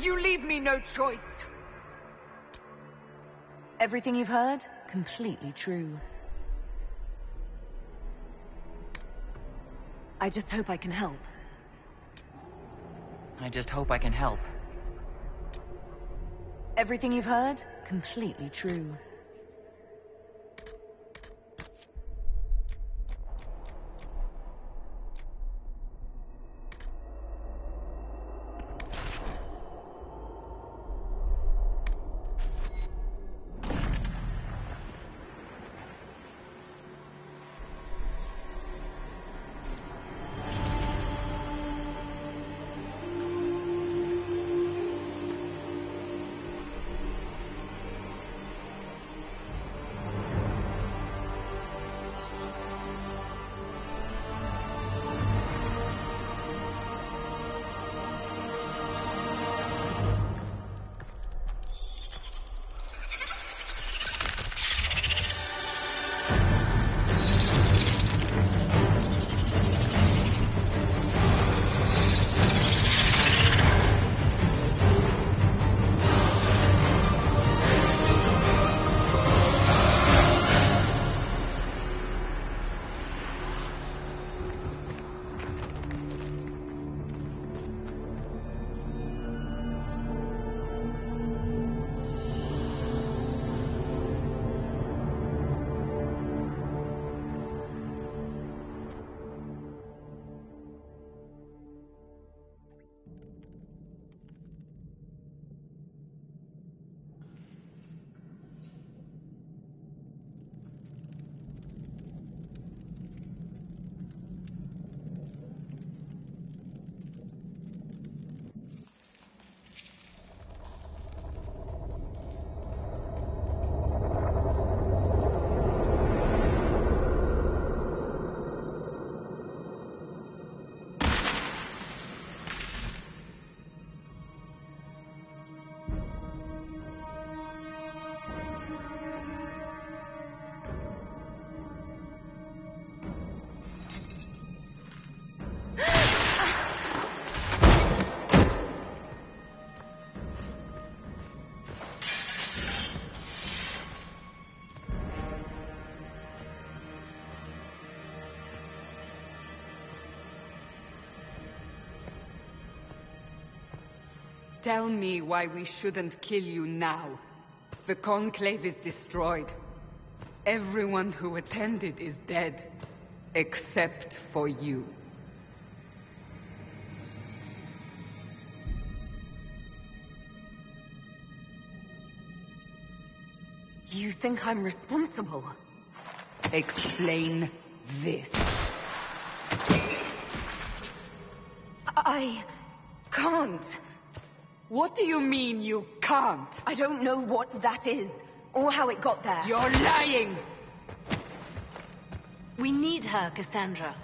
You leave me no choice. Everything you've heard? Completely true. I just hope I can help. I just hope I can help. Everything you've heard? Completely true. Tell me why we shouldn't kill you now. The Conclave is destroyed. Everyone who attended is dead. Except for you. You think I'm responsible? Explain this. I can't. What do you mean you can't? I don't know what that is, or how it got there. You're lying! We need her, Cassandra.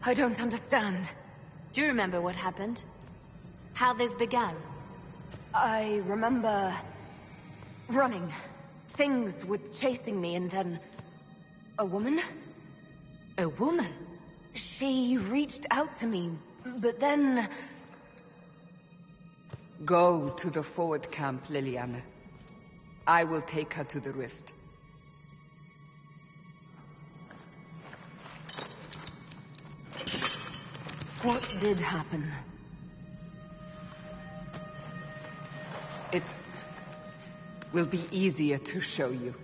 I don't understand. Do you remember what happened? How this began? I remember running. Things were chasing me, and then a woman? A woman? She reached out to me, but then... Go to the forward camp, Liliana. I will take her to the rift. What did happen? It will be easier to show you.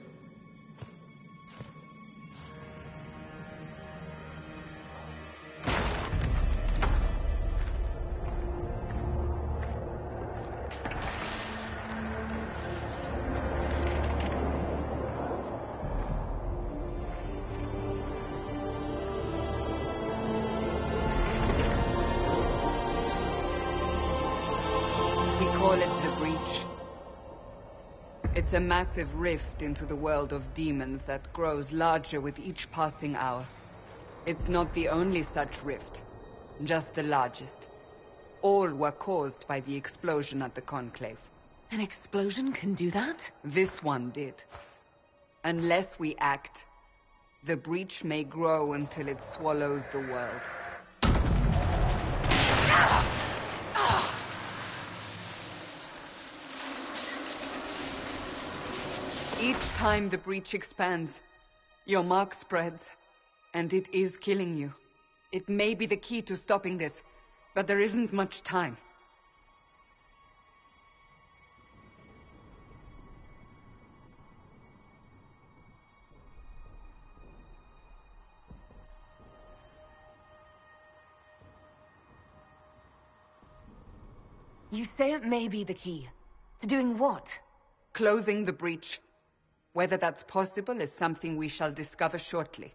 Call it the breach. It's It's a massive rift into the world of demons that grows larger with each passing hour. It's not the only such rift, just the largest. All were caused by the explosion at the Conclave. An explosion can do that? This one did. Unless we act, the breach may grow until it swallows the world. Each time the breach expands, your mark spreads, and it is killing you. It may be the key to stopping this, but there isn't much time. You say it may be the key. To doing what? Closing the breach. Whether that's possible is something we shall discover shortly.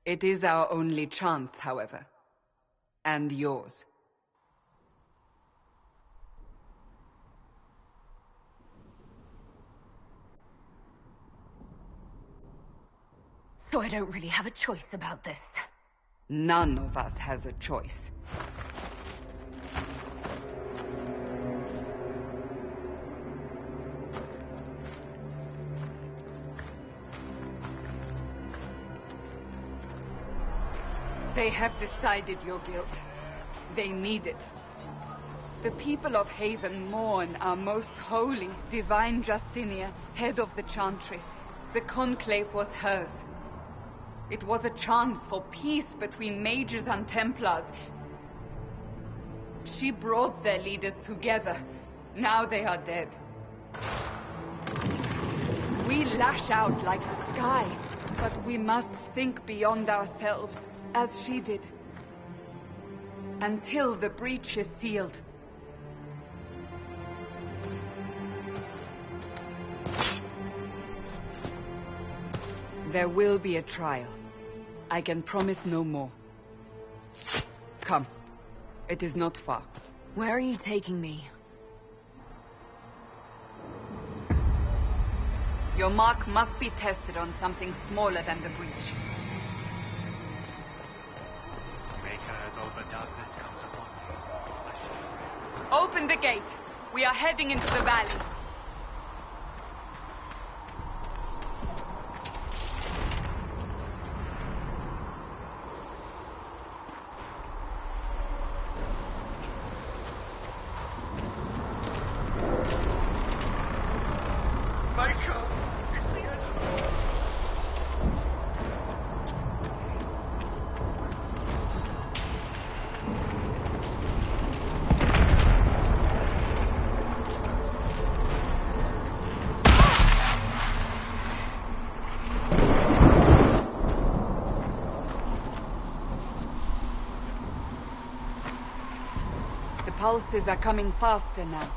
It is our only chance, however. And yours. So I don't really have a choice about this. None of us has a choice. They have decided your guilt. They need it. The people of Haven mourn our most holy, divine Justinia, head of the Chantry. The Conclave was hers. It was a chance for peace between mages and Templars. She brought their leaders together. Now they are dead. We lash out like the sky, but we must think beyond ourselves, as she did. Until the breach is sealed. There will be a trial. I can promise no more. Come. It is not far. Where are you taking me? Your mark must be tested on something smaller than the breach. Though the darkness comes upon me, I shall embrace the light. Open the gate. We are heading into the valley. Pulses are coming faster now.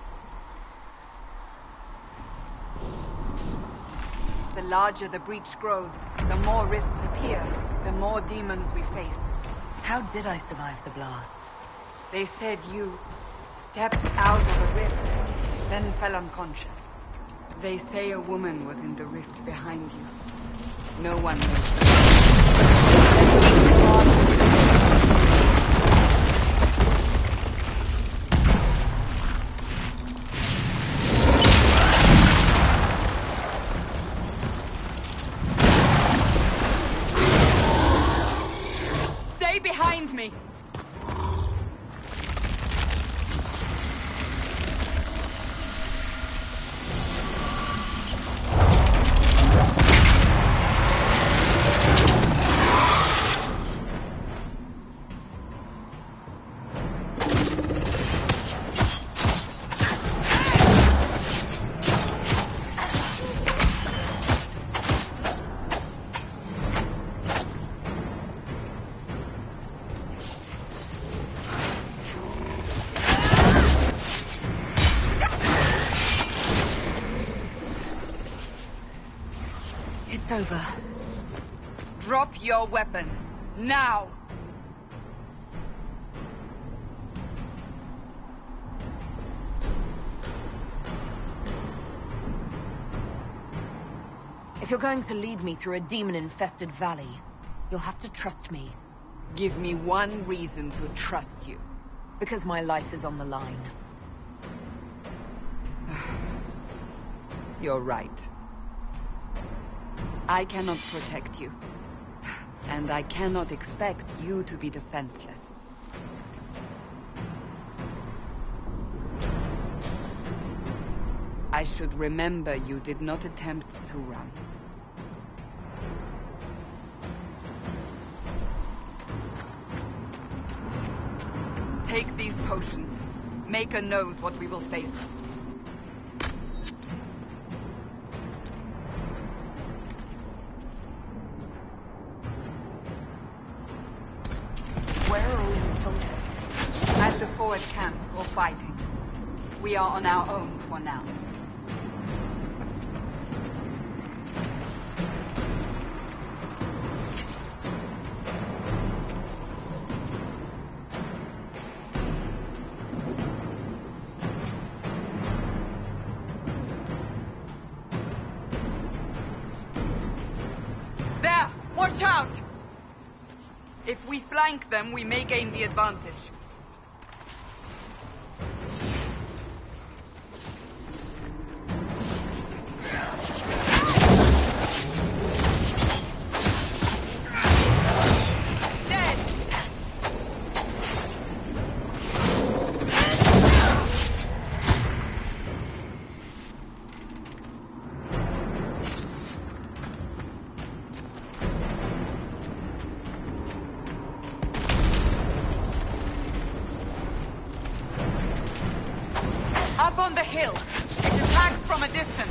The larger the breach grows, the more rifts appear, the more demons we face. How did I survive the blast? They said you stepped out of a rift, then fell unconscious. They say a woman was in the rift behind you. No one knows. Behind me! It's over. Drop your weapon. Now! If you're going to lead me through a demon-infested valley, you'll have to trust me. Give me one reason to trust you. Because my life is on the line. You're right. I cannot protect you. And I cannot expect you to be defenseless. I should remember you did not attempt to run. Take these potions. Maker knows what we will face. Where are all your soldiers? At the forward camp, or fighting. We are on our own for now. There! Watch out! If we flank them, we may gain the advantage. Up on the hill. It attacks from a distance.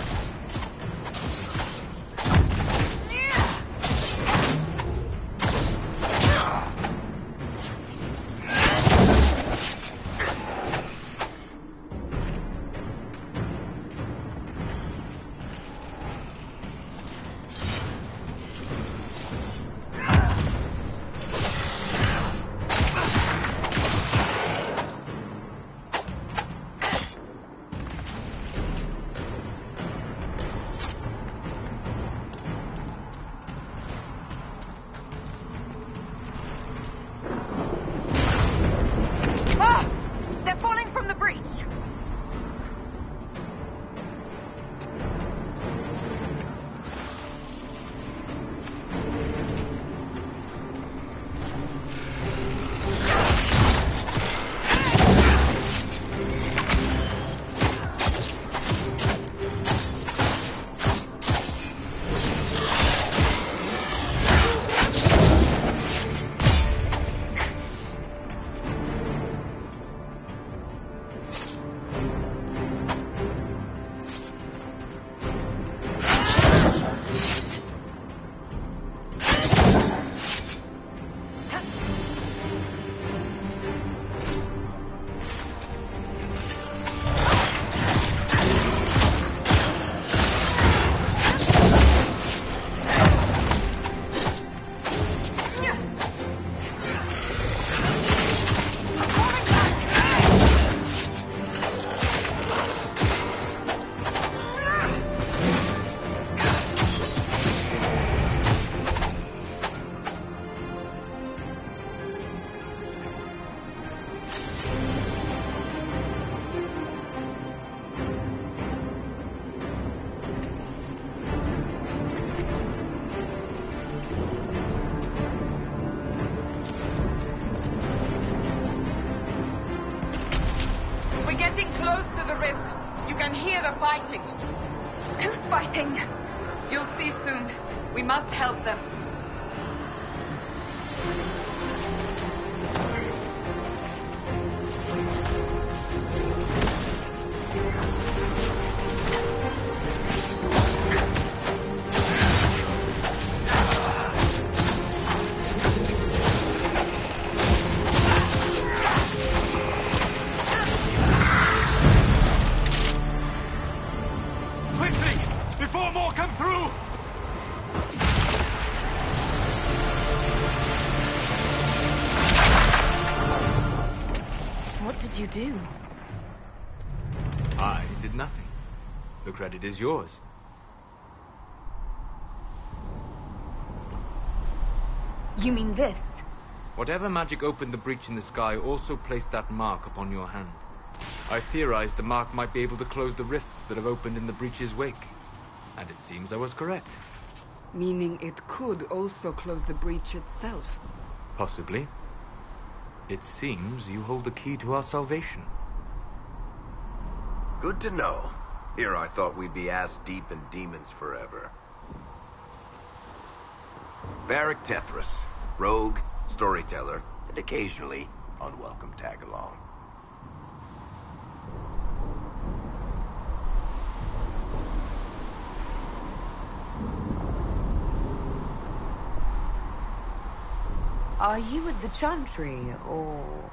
Fighting. Who's fighting? You'll see soon. We must help them. You do? I did nothing. The credit is yours. You mean this? Whatever magic opened the breach in the sky also placed that mark upon your hand. I theorized the mark might be able to close the rifts that have opened in the breach's wake. And it seems I was correct. Meaning it could also close the breach itself. Possibly. It seems you hold the key to our salvation. Good to know. Here I thought we'd be ass-deep in demons forever. Varric Tethras, rogue, storyteller, and occasionally unwelcome tag-along. Are you at the Chantry, or...?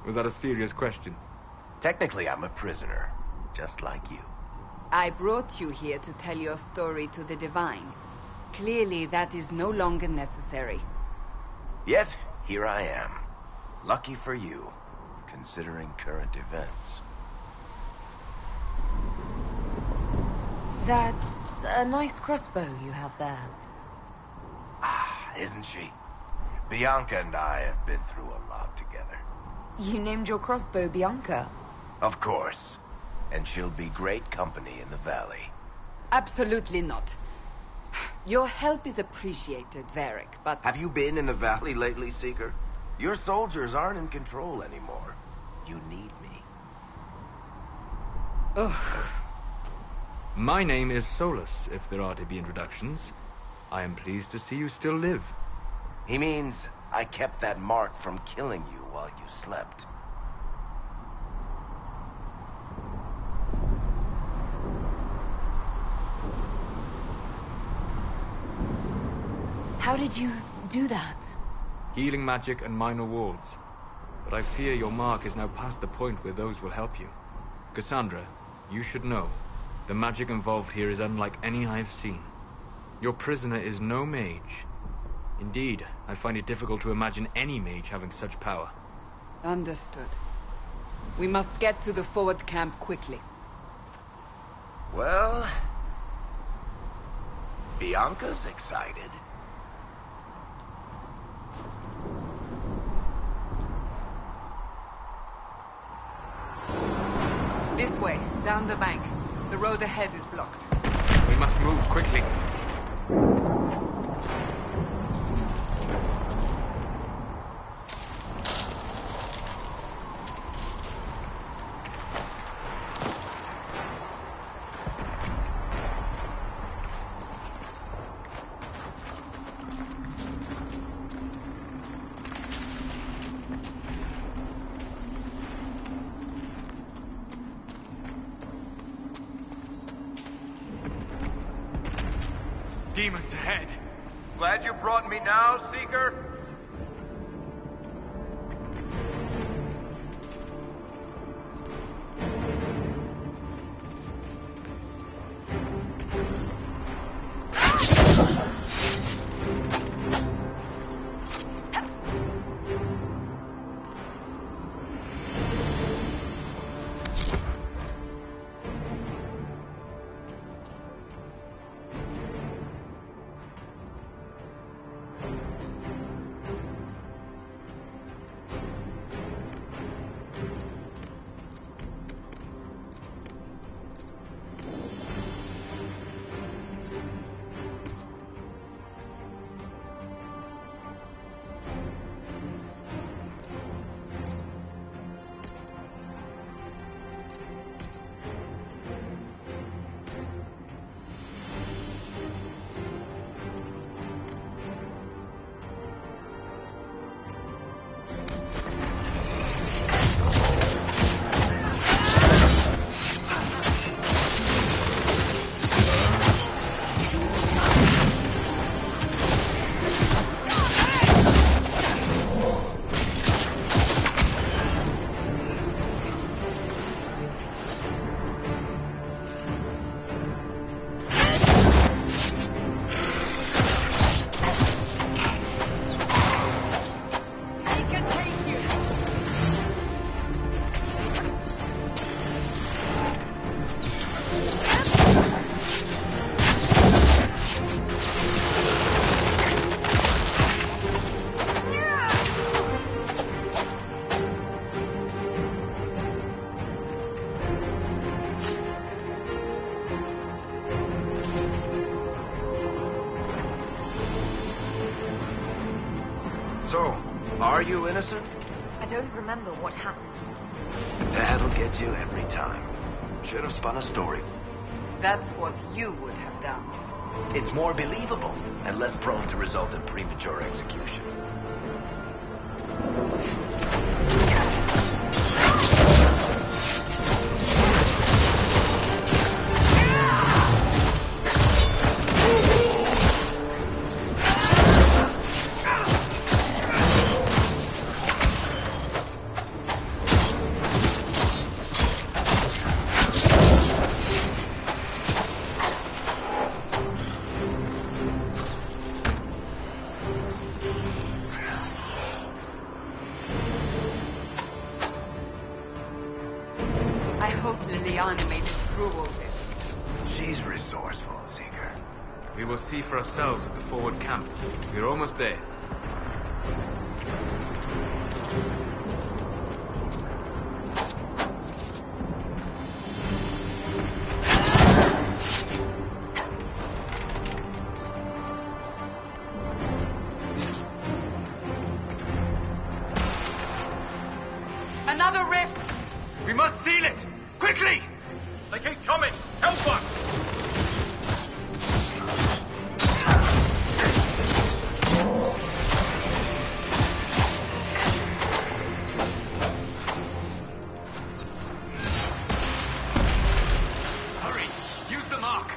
Was that a serious question? Technically, I'm a prisoner, just like you. I brought you here to tell your story to the Divine. Clearly, that is no longer necessary. Yet, here I am. Lucky for you, considering current events. That's a nice crossbow you have there. Ah, isn't she? Bianca and I have been through a lot together. You named your crossbow Bianca. Of course. And she'll be great company in the valley. Absolutely not. Your help is appreciated, Varric, but... Have you been in the valley lately, Seeker? Your soldiers aren't in control anymore. You need me. Ugh. My name is Solus, if there are to be introductions. I am pleased to see you still live. He means I kept that mark from killing you while you slept. How did you do that? Healing magic and minor wards. But I fear your mark is now past the point where those will help you. Cassandra, you should know. The magic involved here is unlike any I've seen. Your prisoner is no mage. Indeed, I find it difficult to imagine any mage having such power. Understood. We must get to the forward camp quickly. Well... Bianca's excited. This way, down the bank. The road ahead is blocked. We must move quickly. Demons ahead. Glad you brought me now, Seeker? Are you innocent? I don't remember what happened. That'll get you every time. Should have spun a story. That's what you would have done. It's more believable and less prone to result in premature execution. She's resourceful, Seeker. We will see for ourselves at the forward camp. We're almost there. Another rift! We must seal it! Quickly! They keep coming! Help us! Hurry! Use the mark!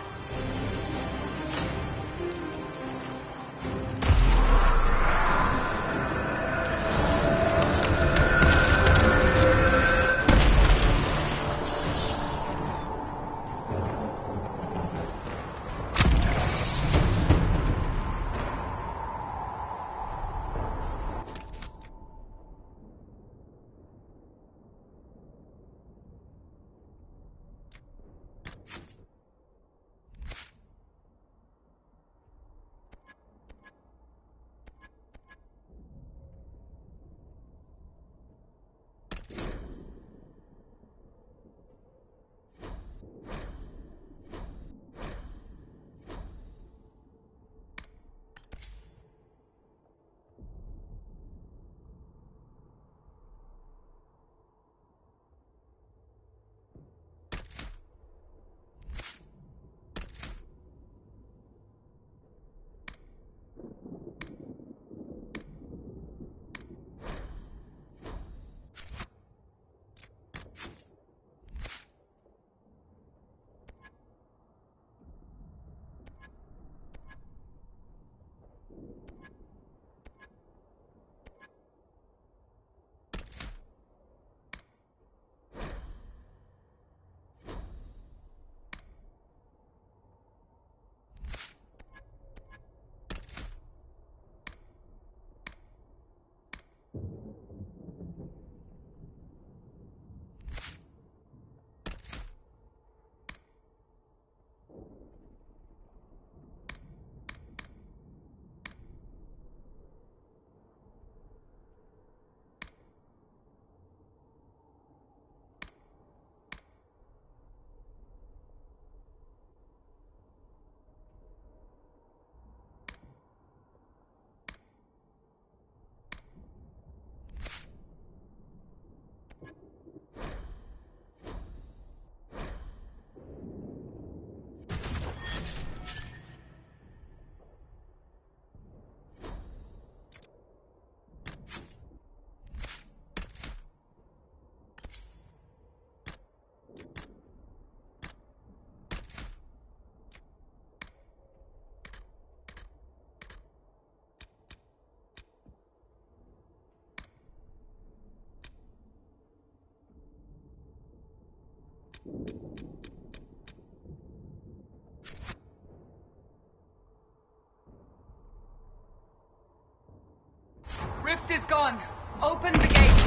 Rift is gone. Open the gate.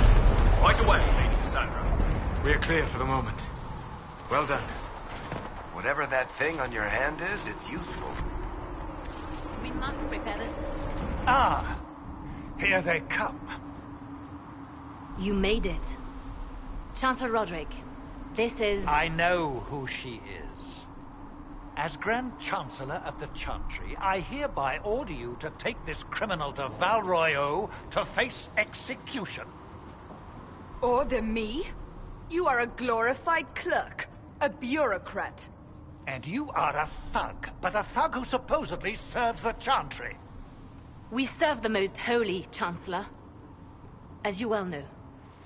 Right away, Lady Cassandra. We are clear for the moment. Well done. Whatever that thing on your hand is, it's useful. We must prepare this. Ah, here they come. You made it. Chancellor Roderick, this is... I know who she is. As Grand Chancellor of the Chantry, I hereby order you to take this criminal to Val Royeaux to face execution. Order me? You are a glorified clerk, a bureaucrat. And you are a thug, but a thug who supposedly serves the Chantry. We serve the most holy, Chancellor. As you well know.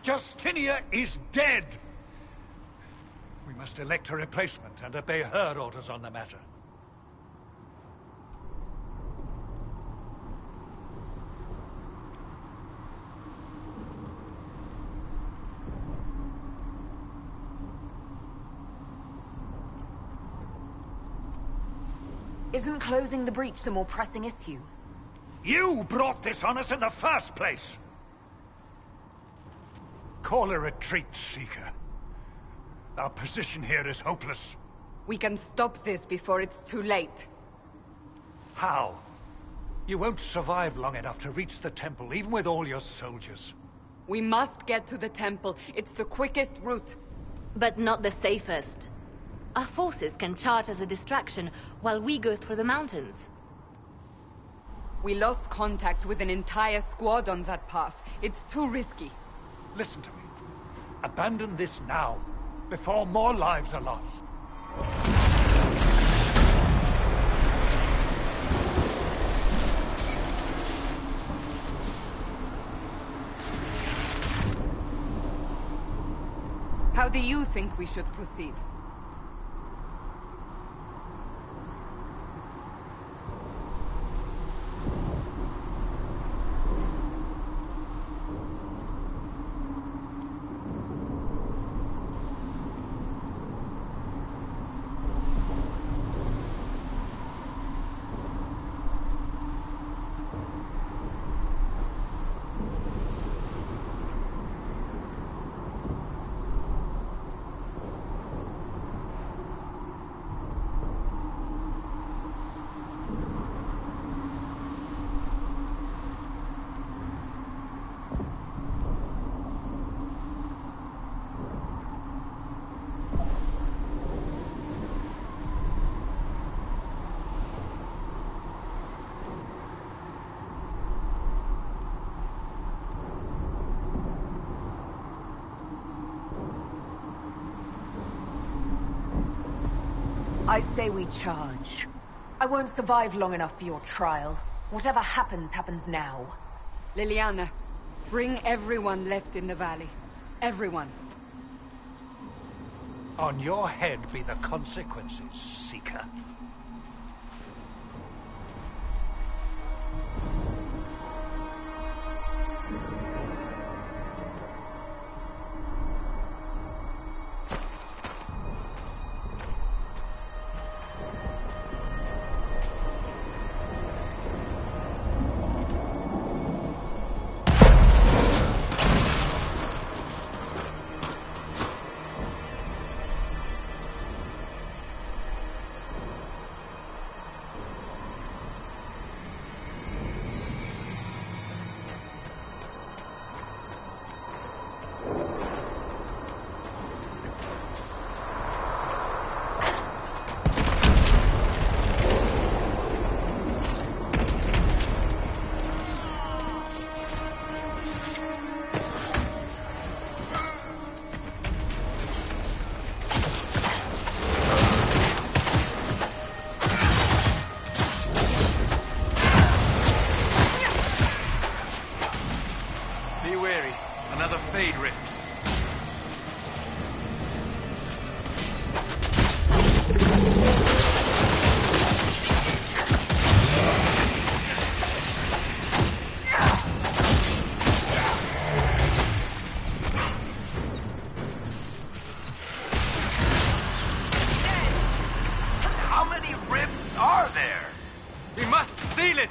Justinia is dead! We must elect a replacement and obey her orders on the matter. Isn't closing the breach the more pressing issue? You brought this on us in the first place! Call a retreat, Seeker. Our position here is hopeless. We can stop this before it's too late. How? You won't survive long enough to reach the temple, even with all your soldiers. We must get to the temple. It's the quickest route. But not the safest. Our forces can charge as a distraction while we go through the mountains. We lost contact with an entire squad on that path. It's too risky. Listen to me. Abandon this now, before more lives are lost. How do you think we should proceed? I say we charge. I won't survive long enough for your trial. Whatever happens, happens now. Liliana, bring everyone left in the valley. Everyone. On your head be the consequences, Seeker.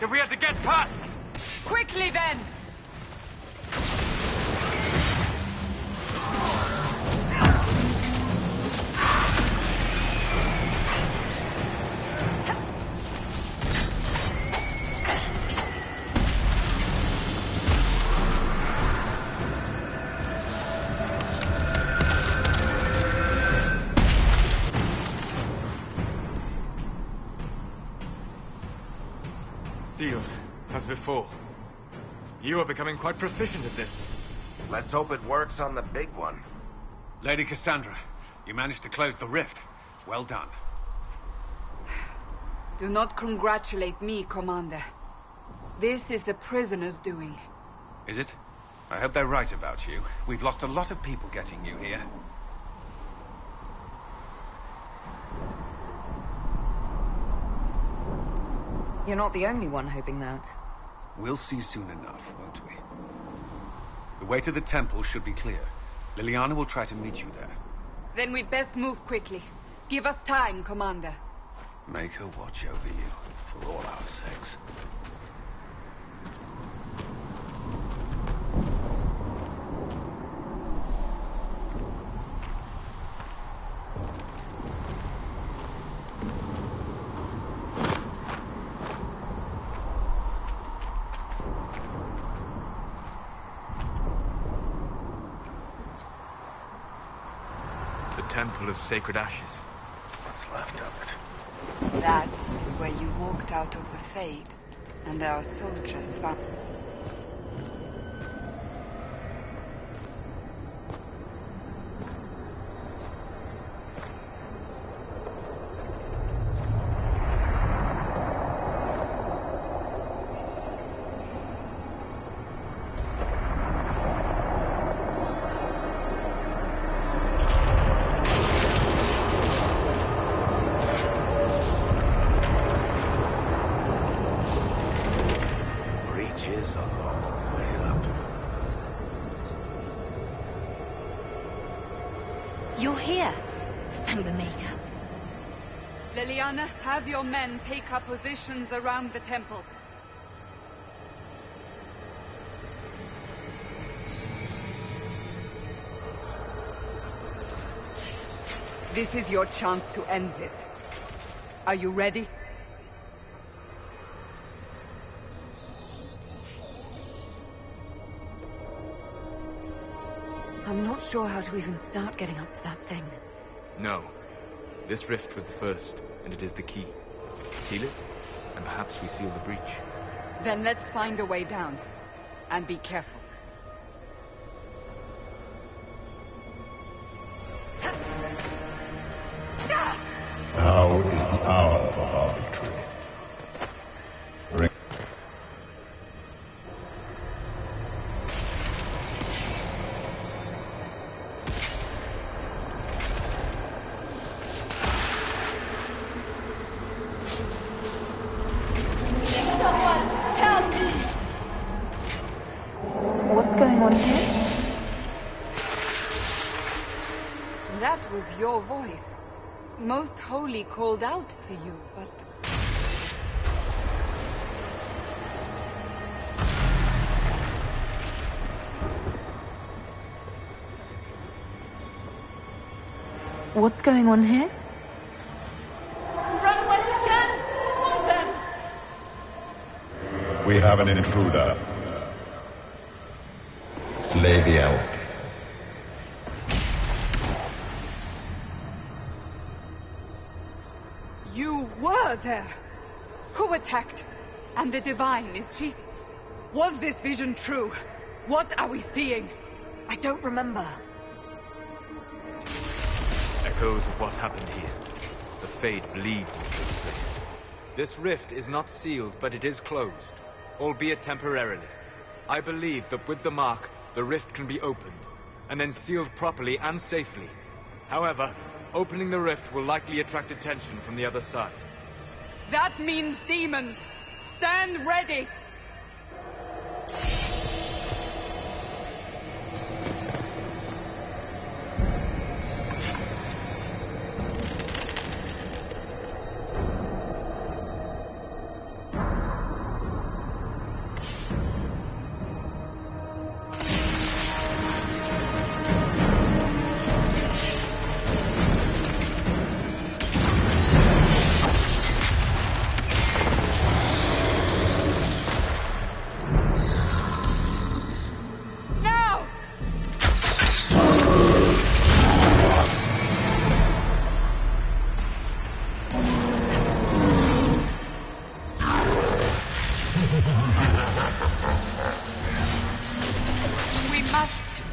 If we had to get past! Quickly then! before. You are becoming quite proficient at this. Let's hope it works on the big one. Lady Cassandra, you managed to close the rift. Well done. Do not congratulate me, Commander. This is the prisoner's doing. Is it? I hope they're right about you. We've lost a lot of people getting you here. You're not the only one hoping that. We'll see soon enough, won't we? The way to the temple should be clear. Liliana will try to meet you there. Then we'd best move quickly. Give us time, Commander. Make her watch over you, for all our sakes. Temple of Sacred Ashes. What's left of it? That is where you walked out of the Fade, and our soldiers found... You're here. Thank the Maker. Liliana, have your men take up positions around the temple. This is your chance to end this. Are you ready? I'm not sure how to even start getting up to that thing. No. This rift was the first, and it is the key. Seal it, and perhaps we seal the breach. Then let's find a way down. And be careful. Now is the hour of our victory. Bring What's going on here? That was your voice. Most Holy called out to you, but... What's going on here? Run when you can! Move them! We have an intruder. Slay the elf. You were there! Who attacked? And the Divine, is she... Was this vision true? What are we seeing? I don't remember. Echoes of what happened here. The Fade bleeds into this place. This rift is not sealed, but it is closed, albeit temporarily. I believe that with the mark, the rift can be opened, and then sealed properly and safely. However, opening the rift will likely attract attention from the other side. That means demons! Stand ready!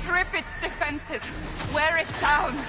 Strip its defenses. Wear it down.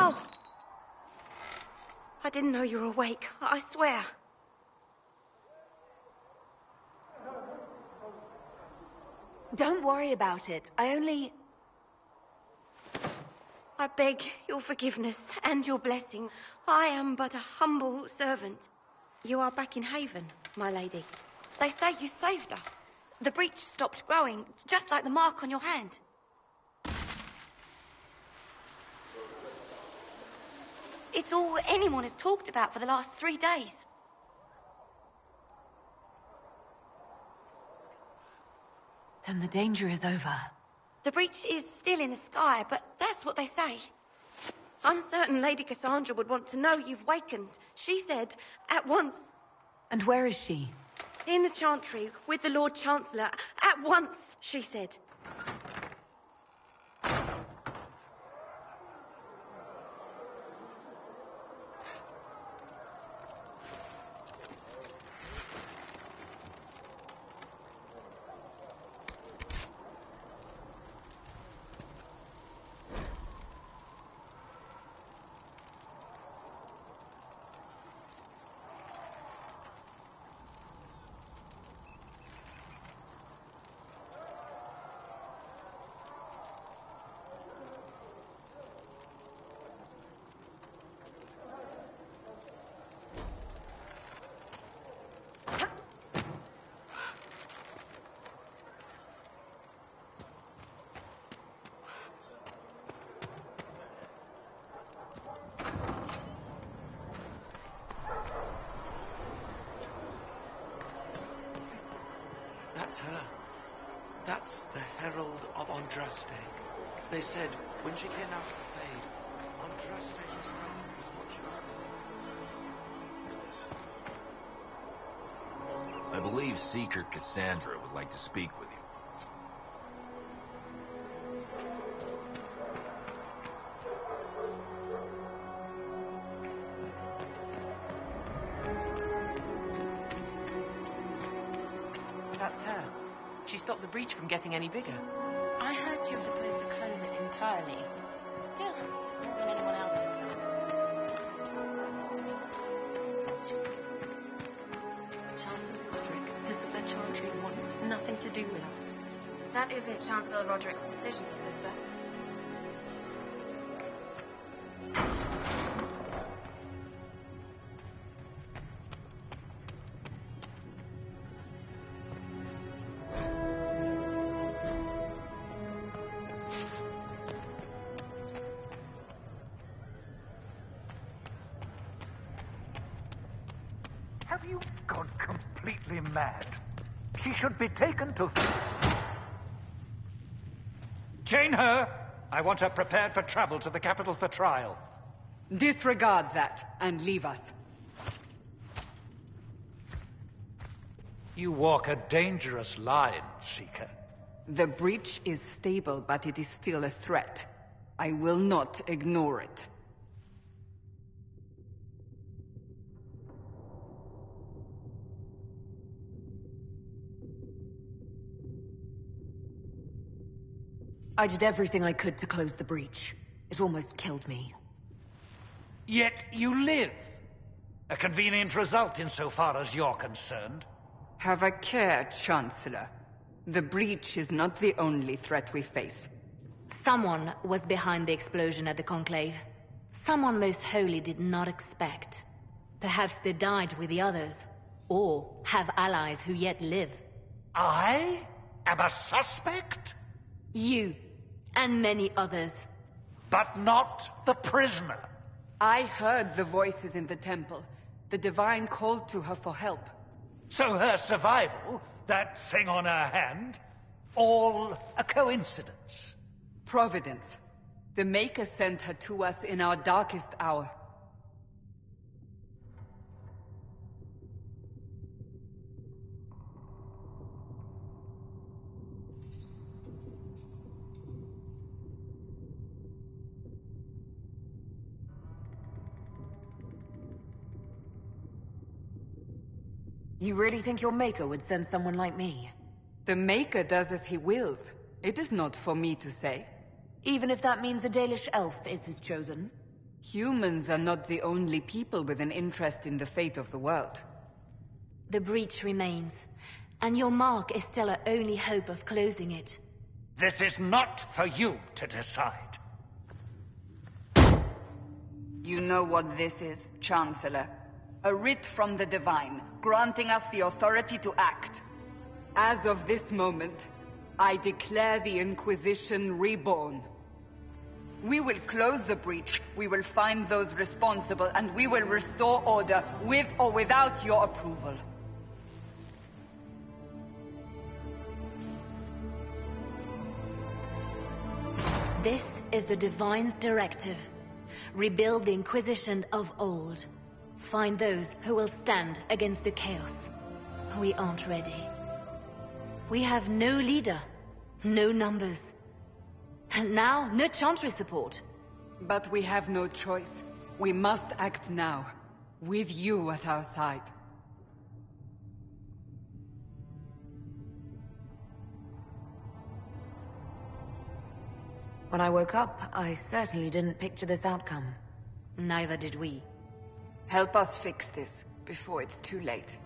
Oh! I didn't know you were awake, I swear. Don't worry about it. I beg your forgiveness and your blessing. I am but a humble servant. You are back in Haven, my lady. They say you saved us. The breach stopped growing, just like the mark on your hand. It's all anyone has talked about for the last 3 days. Then the danger is over. The breach is still in the sky, but that's what they say. I'm certain Lady Cassandra would want to know you've wakened. She said, at once. And where is she? In the Chantry, with the Lord Chancellor. At once, she said. That's the Herald of Andraste. They said when she came out of the Fade, Andraste herself was watching over. I believe Seeker Cassandra would like to speak with you. That's her. She stopped the breach from getting any bigger. I heard she was supposed to close it entirely. Still, it's more than anyone else has done. Chancellor Roderick says that the Chantry wants nothing to do with us. That isn't Chancellor Roderick's decision, sister. Have you gone completely mad? She should be taken to... Chain her! I want her prepared for travel to the capital for trial. Disregard that, and leave us. You walk a dangerous line, Seeker. The breach is stable, but it is still a threat. I will not ignore it. I did everything I could to close the breach. It almost killed me. Yet you live. A convenient result insofar as you're concerned. Have a care, Chancellor. The breach is not the only threat we face. Someone was behind the explosion at the Conclave. Someone most holy did not expect. Perhaps they died with the others, or have allies who yet live. I am a suspect? You, and many others. But not the prisoner. I heard the voices in the temple. The Divine called to her for help. So her survival, that thing on her hand, all a coincidence? Providence. The Maker sent her to us in our darkest hour. You really think your Maker would send someone like me? The Maker does as he wills. It is not for me to say. Even if that means a Dalish elf is his chosen? Humans are not the only people with an interest in the fate of the world. The breach remains, and your mark is still our only hope of closing it. This is not for you to decide. You know what this is, Chancellor. A writ from the Divine, granting us the authority to act. As of this moment, I declare the Inquisition reborn. We will close the breach, we will find those responsible, and we will restore order, with or without your approval. This is the Divine's directive. Rebuild the Inquisition of old. Find those who will stand against the chaos. We aren't ready. We have no leader, no numbers. And now, no Chantry support. But we have no choice. We must act now, with you at our side. When I woke up, I certainly didn't picture this outcome. Neither did we. Help us fix this, before it's too late.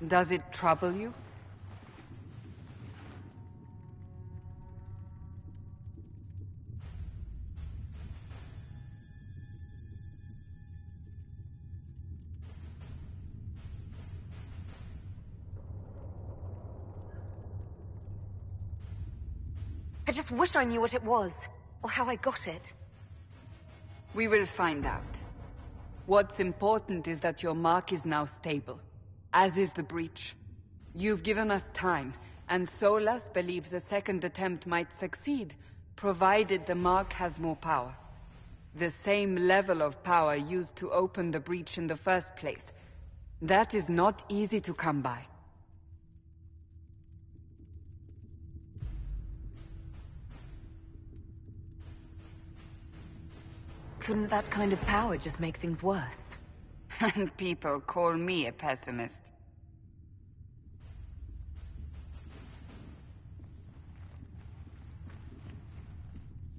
Does it trouble you? I just wish I knew what it was, or how I got it. We will find out. What's important is that your mark is now stable, as is the breach. You've given us time, and Solas believes a second attempt might succeed, provided the mark has more power. The same level of power used to open the breach in the first place. That is not easy to come by. Couldn't that kind of power just make things worse? And people call me a pessimist.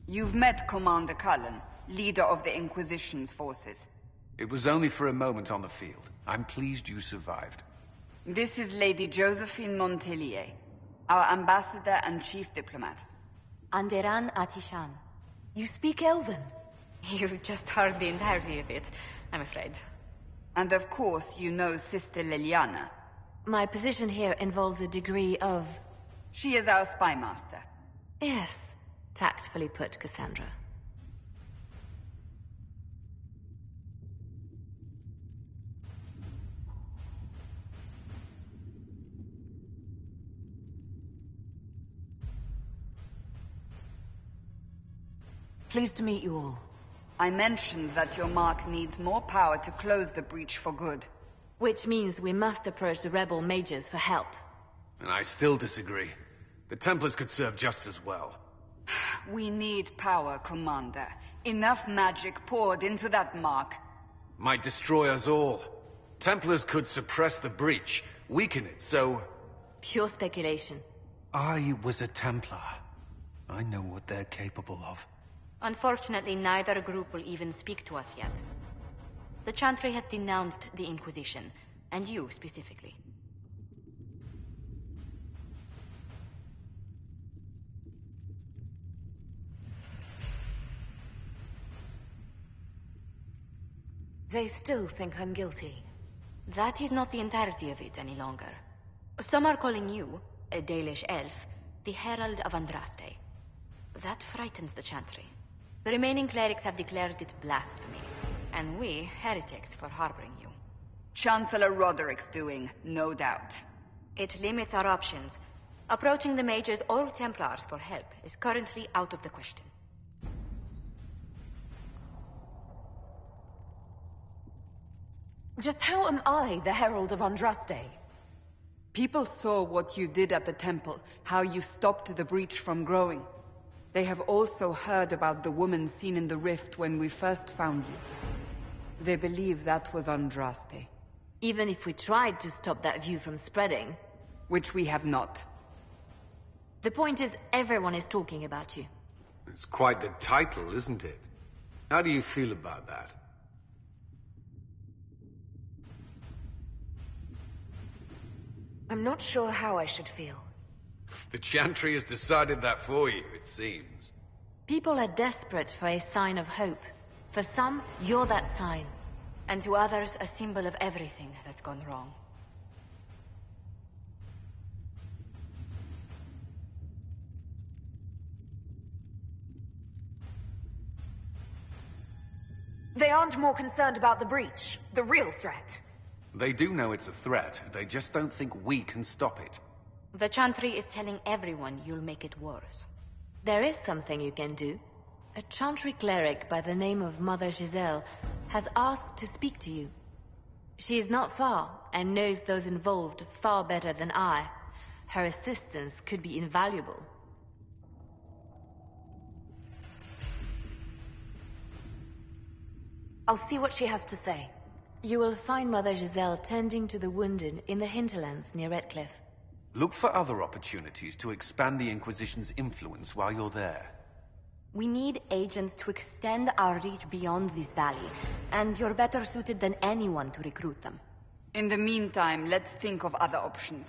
You've met Commander Cullen, leader of the Inquisition's forces. It was only for a moment on the field. I'm pleased you survived. This is Lady Josephine Montelier, our ambassador and chief diplomat. Anderan Atishan. You speak Elven? You've just heard the entirety of it, I'm afraid. And of course, you know Sister Liliana. My position here involves a degree of... She is our spy master. Yes, tactfully put, Cassandra. Pleased to meet you all. I mentioned that your mark needs more power to close the breach for good. Which means we must approach the rebel mages for help. And I still disagree. The Templars could serve just as well. We need power, Commander. Enough magic poured into that mark. Might destroy us all. Templars could suppress the breach, weaken it, so... Pure speculation. I was a Templar. I know what they're capable of. Unfortunately, neither group will even speak to us yet. The Chantry has denounced the Inquisition, and you specifically. They still think I'm guilty. That is not the entirety of it any longer. Some are calling you, a Dalish elf, the Herald of Andraste. That frightens the Chantry. The remaining clerics have declared it blasphemy, and we, heretics, for harboring you. Chancellor Roderick's doing, no doubt. It limits our options. Approaching the mages or Templars for help is currently out of the question. Just how am I the Herald of Andraste? People saw what you did at the temple, how you stopped the breach from growing. They have also heard about the woman seen in the rift when we first found you. They believe that was Andraste. Even if we tried to stop that view from spreading... Which we have not. The point is, everyone is talking about you. It's quite the title, isn't it? How do you feel about that? I'm not sure how I should feel. The Chantry has decided that for you, it seems. People are desperate for a sign of hope. For some, you're that sign. And to others, a symbol of everything that's gone wrong. They aren't more concerned about the breach, the real threat. They do know it's a threat. They just don't think we can stop it. The Chantry is telling everyone you'll make it worse. There is something you can do. A Chantry cleric by the name of Mother Giselle has asked to speak to you. She is not far, and knows those involved far better than I. Her assistance could be invaluable. I'll see what she has to say. You will find Mother Giselle tending to the wounded in the hinterlands near Redcliffe. Look for other opportunities to expand the Inquisition's influence while you're there. We need agents to extend our reach beyond this valley, and you're better suited than anyone to recruit them. In the meantime, let's think of other options.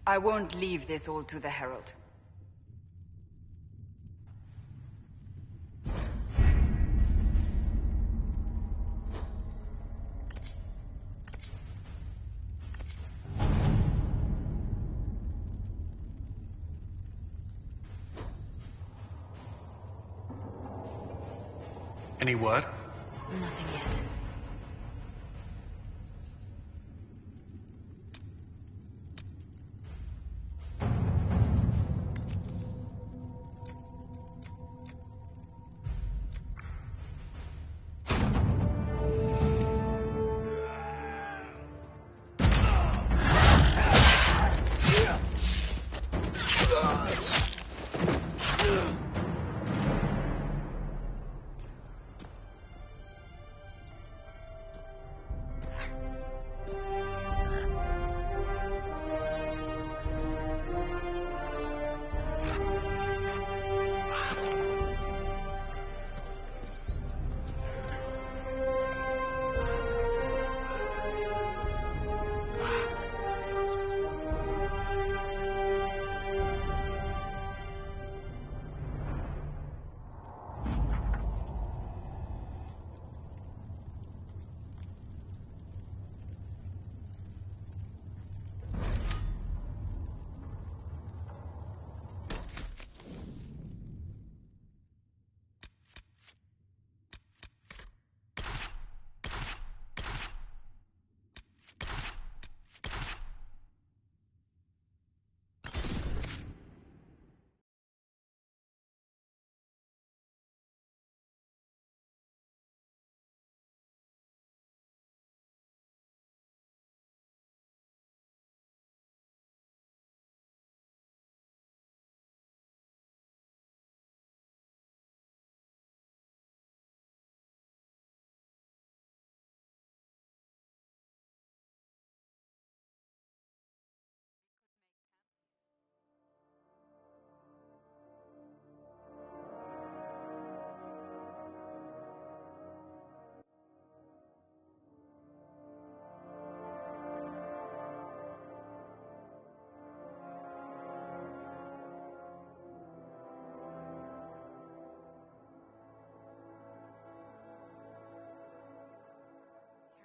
I won't leave this all to the Herald. Any word? Nothing yet.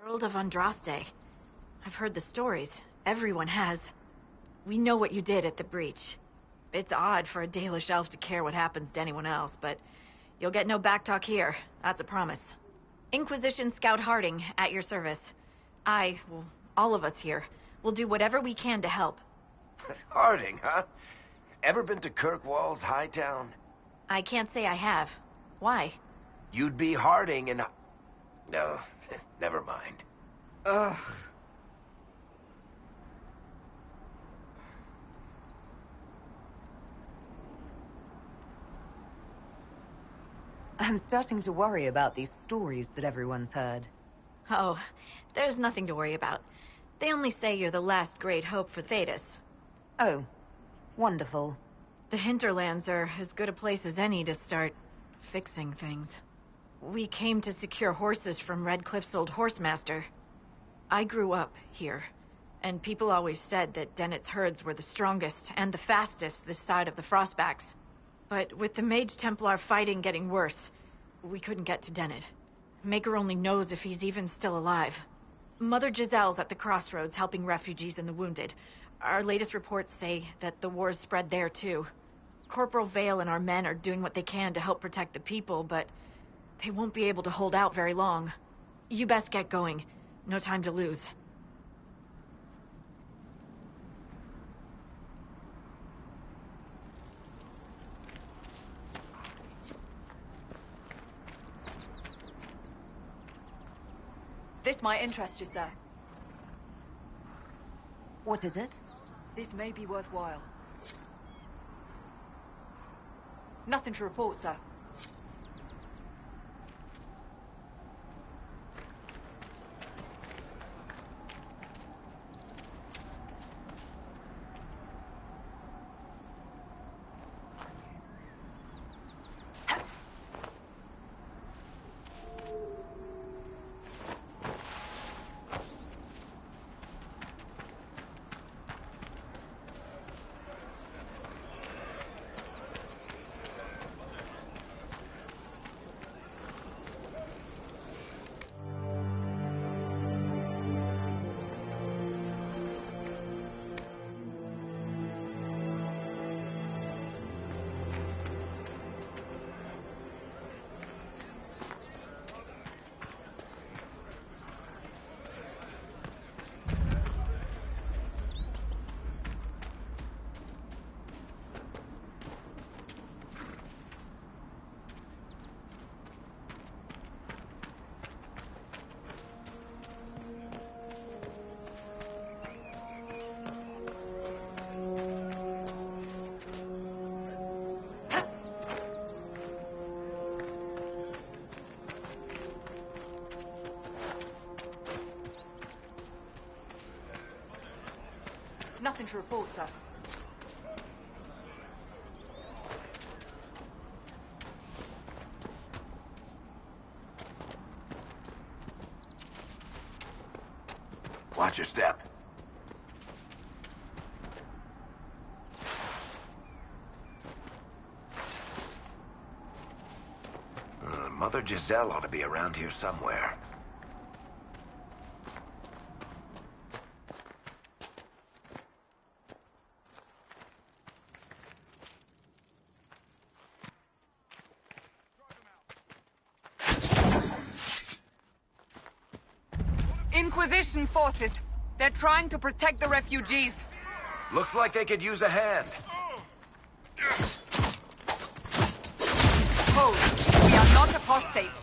Herald of Andraste. I've heard the stories. Everyone has. We know what you did at the breach. It's odd for a Dalish elf to care what happens to anyone else, but you'll get no backtalk here. That's a promise. Inquisition Scout Harding, at your service. All of us here, will do whatever we can to help. Harding, huh? Ever been to Kirkwall's Hightown? I can't say I have. Why? You'd be Harding and... No, never mind. Ugh. I'm starting to worry about these stories that everyone's heard. Oh, there's nothing to worry about. They only say you're the last great hope for Thedas. Oh, wonderful. The hinterlands are as good a place as any to start fixing things. We came to secure horses from Redcliffe's old horsemaster. I grew up here, and people always said that Dennett's herds were the strongest and the fastest this side of the Frostbacks. But with the Mage Templar fighting getting worse, we couldn't get to Dennett. Maker only knows if he's even still alive. Mother Giselle's at the crossroads helping refugees and the wounded. Our latest reports say that the war's spread there too. Corporal Vale and our men are doing what they can to help protect the people, but they won't be able to hold out very long. You best get going. No time to lose. This might interest you, sir. What is it? This may be worthwhile. Nothing to report, sir. Nothing to report, sir. Watch your step. Mother Giselle ought to be around here somewhere. Inquisition forces. They're trying to protect the refugees. Looks like they could use a hand. Hold. We are not apostates.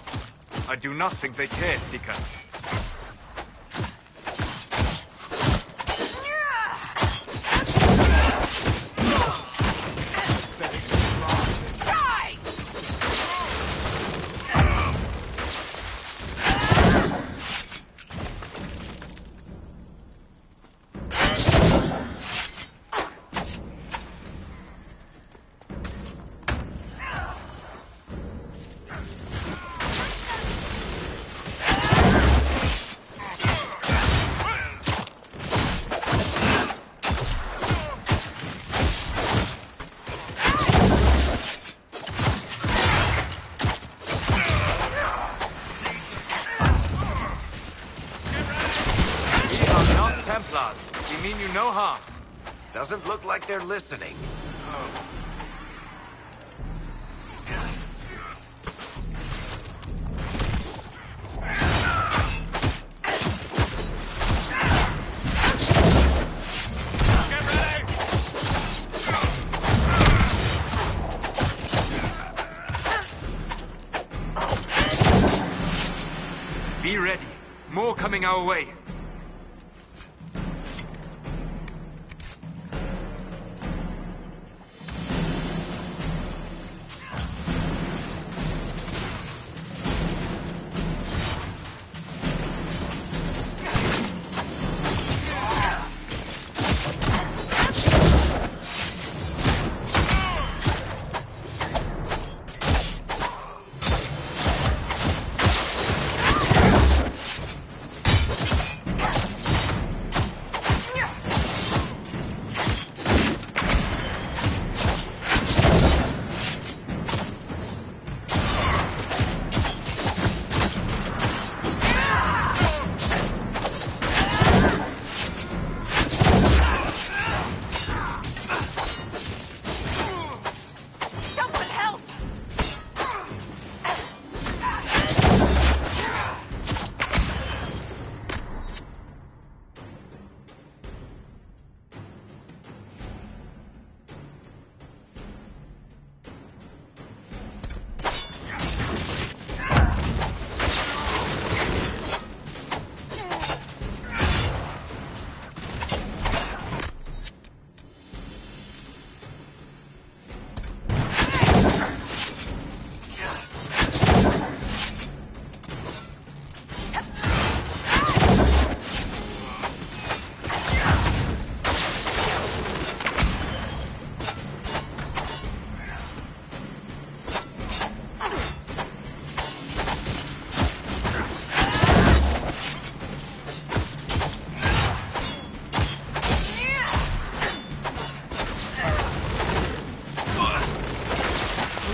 I do not think they care, Seeker. Templars. We mean you no harm. Doesn't look like they're listening. Be ready. More coming our way.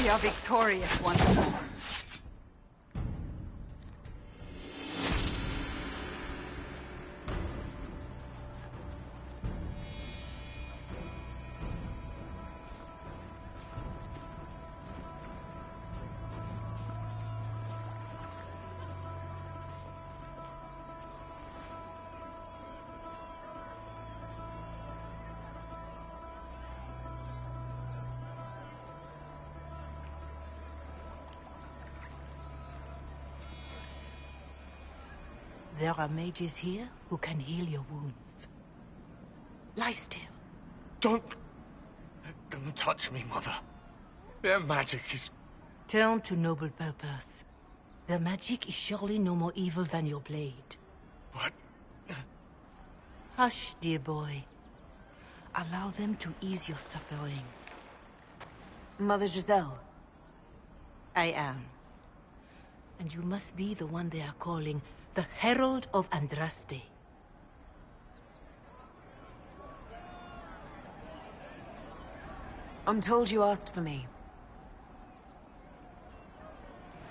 We are victorious once more. There are mages here who can heal your wounds. Lie still. Don't touch me, Mother. Their magic is... Turn to noble purpose. Their magic is surely no more evil than your blade. What? Hush, dear boy. Allow them to ease your suffering. Mother Giselle. I am. And you must be the one they are calling the Herald of Andraste. I'm told you asked for me.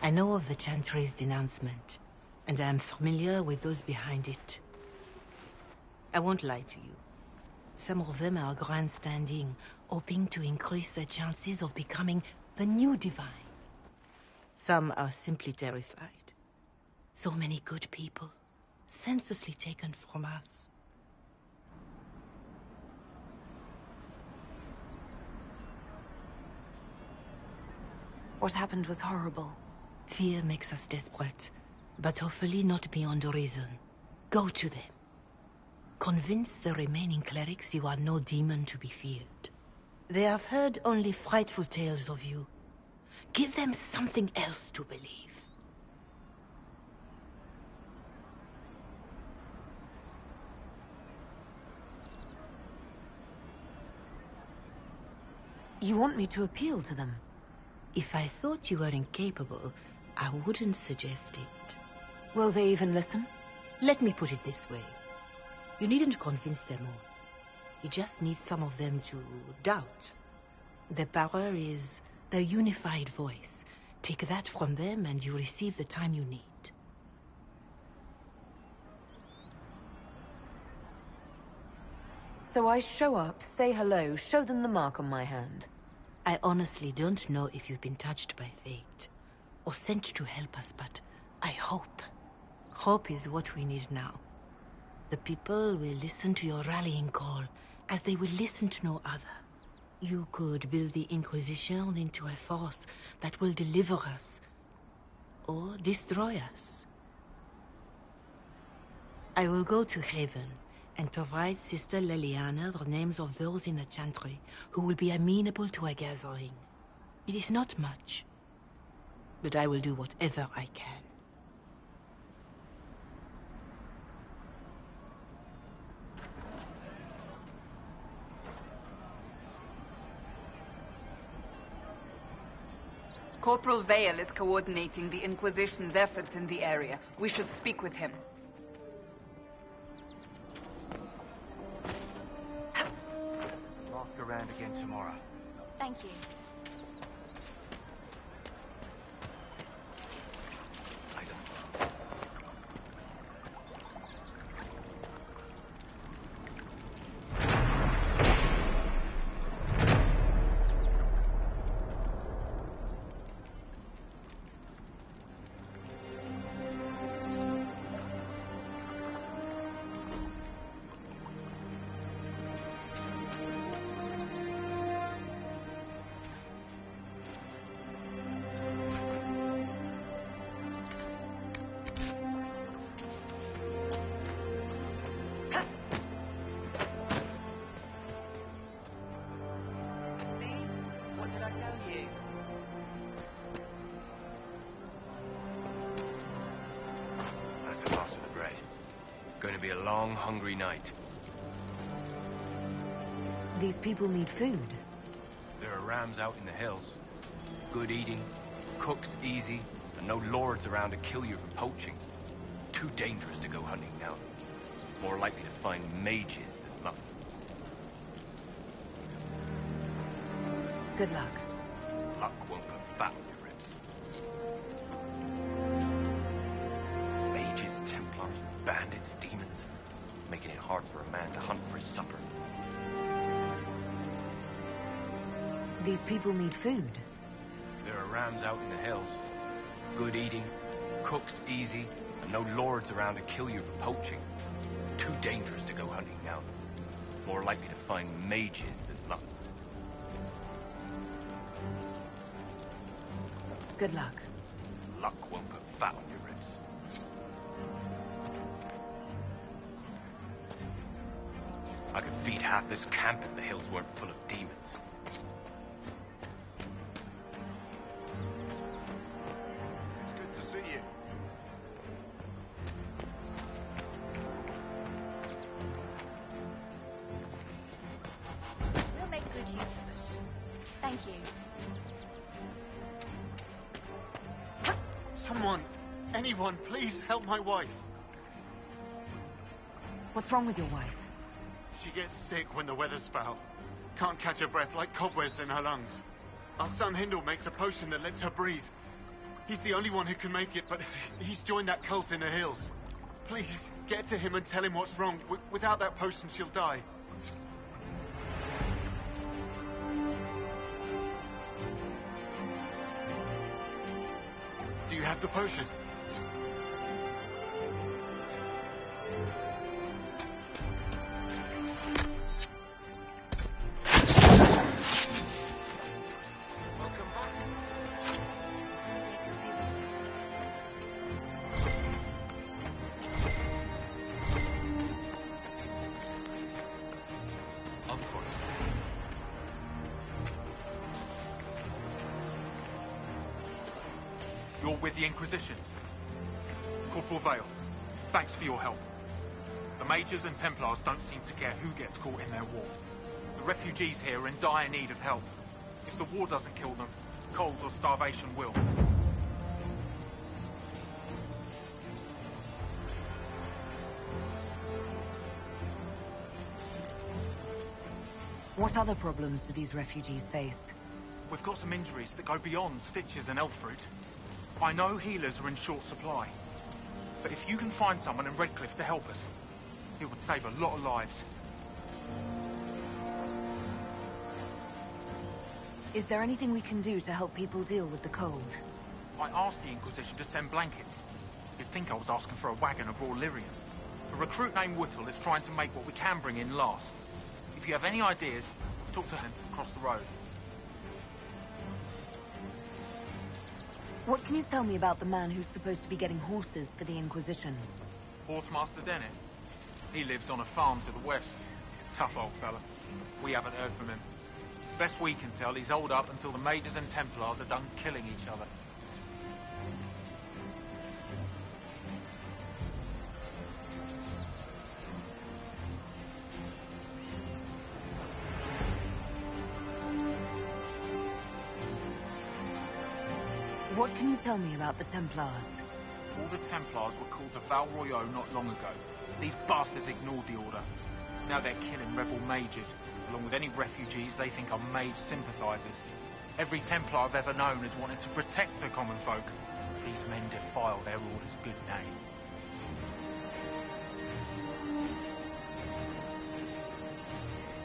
I know of the Chantry's denouncement, and I am familiar with those behind it. I won't lie to you. Some of them are grandstanding, hoping to increase their chances of becoming the new divine. Some are simply terrified. So many good people, senselessly taken from us. What happened was horrible. Fear makes us desperate, but hopefully not beyond reason. Go to them. Convince the remaining clerics you are no demon to be feared. They have heard only frightful tales of you. Give them something else to believe. You want me to appeal to them? If I thought you were incapable, I wouldn't suggest it. Will they even listen? Let me put it this way. You needn't convince them all. You just need some of them to doubt. Their power is their unified voice. Take that from them and you receive the time you need. So I show up, say hello, show them the mark on my hand. I honestly don't know if you've been touched by fate or sent to help us, but I hope. Hope is what we need now. The people will listen to your rallying call as they will listen to no other. You could build the Inquisition into a force that will deliver us or destroy us. I will go to Haven and provide Sister Leliana the names of those in the Chantry who will be amenable to a gathering. It is not much, but I will do whatever I can. Corporal Vale is coordinating the Inquisition's efforts in the area. We should speak with him. Ask around again tomorrow. Thank you. Going to be a long, hungry night. These people need food. There are rams out in the hills. Good eating, cooks easy, and no lords around to kill you for poaching. Too dangerous to go hunting now. More likely to find mages than luck. Good luck. Luck won't put fat on your ribs. Mages, Templars, bandits, demons. Making it hard for a man to hunt for his supper. These people need food. There are rams out in the hills. Good eating, cooks easy, and no lords around to kill you for poaching. Too dangerous to go hunting now. More likely to find mages than luck. Good luck. Luck won't put fat on your ribs. I could feed half this camp if the hills weren't full of demons. It's good to see you. Someone, anyone, please help my wife. What's wrong with your wife? She gets sick when the weather's foul. Can't catch her breath, like cobwebs in her lungs. Our son Hindle makes a potion that lets her breathe. He's the only one who can make it, but he's joined that cult in the hills. Please, get to him and tell him what's wrong. Without that potion, she'll die. Do you have the potion? You're with the Inquisition. Corporal Vale, thanks for your help. The Mages and Templars don't seem to care who gets caught in their war. The refugees here are in dire need of help. If the war doesn't kill them, cold or starvation will. What other problems do these refugees face? We've got some injuries that go beyond stitches and elf fruit. I know healers are in short supply, but if you can find someone in Redcliffe to help us, it would save a lot of lives. Is there anything we can do to help people deal with the cold? I asked the Inquisition to send blankets. You'd think I was asking for a wagon of raw lyrium. A recruit named Whittle is trying to make what we can bring in last. If you have any ideas, talk to him across the road. What can you tell me about the man who's supposed to be getting horses for the Inquisition? Horsemaster Dennett. He lives on a farm to the west. Tough old fella. We haven't heard from him. Best we can tell, he's holed up until the Mages and Templars are done killing each other. What can you tell me about the Templars? All the Templars were called to Val Royeaux not long ago. These bastards ignored the order. Now they're killing rebel mages, along with any refugees they think are mage sympathizers. Every Templar I've ever known has wanted to protect the common folk. These men defile their order's good name.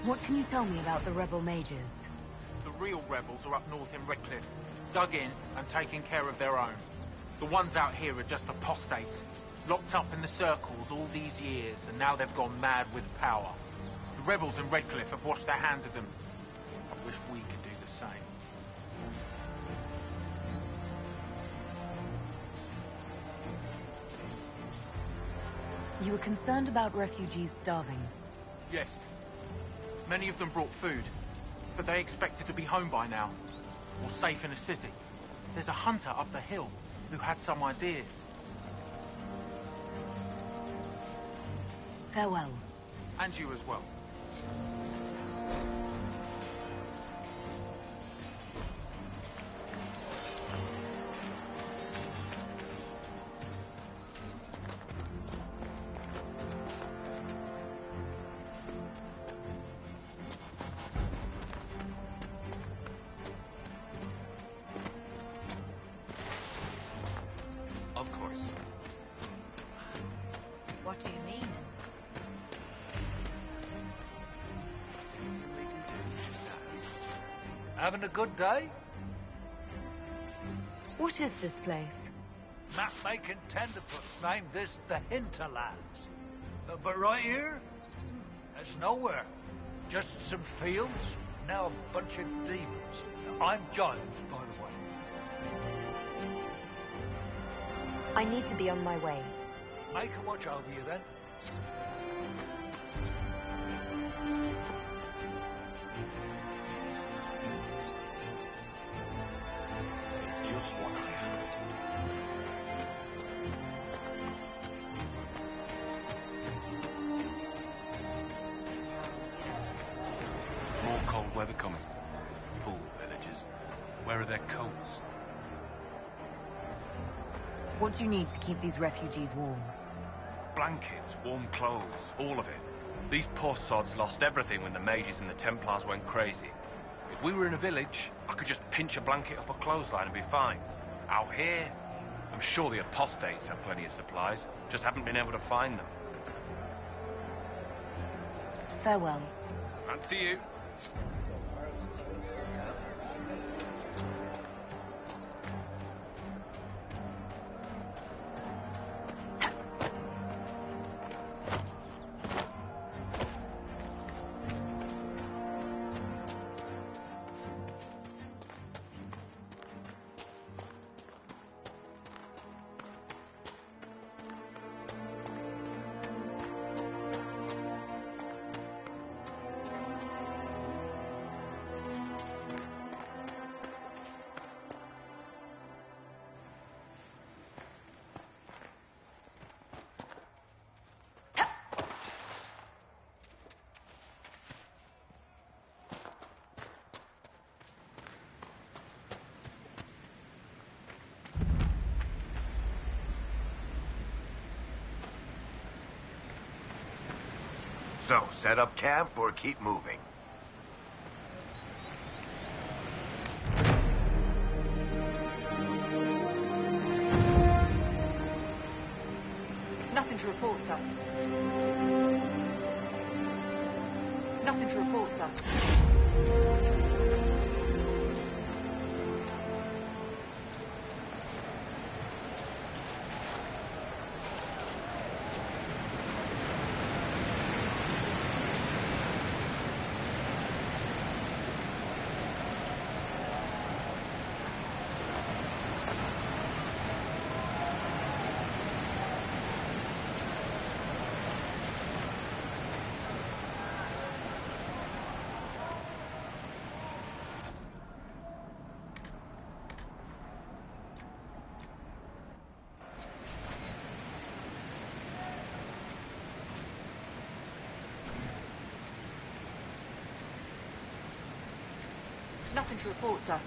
What can you tell me about the rebel mages? The real rebels are up north in Redcliffe, dug in and taking care of their own. The ones out here are just apostates, locked up in the circles all these years, and now they've gone mad with power. The rebels in Redcliffe have washed their hands of them. I wish we could do the same. You were concerned about refugees starving? Yes. Many of them brought food, but they expected to be home by now, or safe in a city. There's a hunter up the hill who had some ideas. Farewell. And you as well. Of course. What do you mean? Having a good day? What is this place? Map-making tenderfoots named this the Hinterlands. But right here, there's nowhere. Just some fields, now a bunch of demons. I'm Giles, by the way. I need to be on my way. Make a watch over you then. Just what I heard. More cold weather coming. Fool villagers. Where are their coats? What do you need to keep these refugees warm? Blankets, warm clothes, all of it. These poor sods lost everything when the mages and the Templars went crazy. If we were in a village, I could just pinch a blanket off a clothesline and be fine. Out here, I'm sure the apostates have plenty of supplies, just haven't been able to find them. Farewell. Fancy you. So, set up camp or keep moving? Nothing to report, sir. Nothing to report, sir. Nothing to report, sir.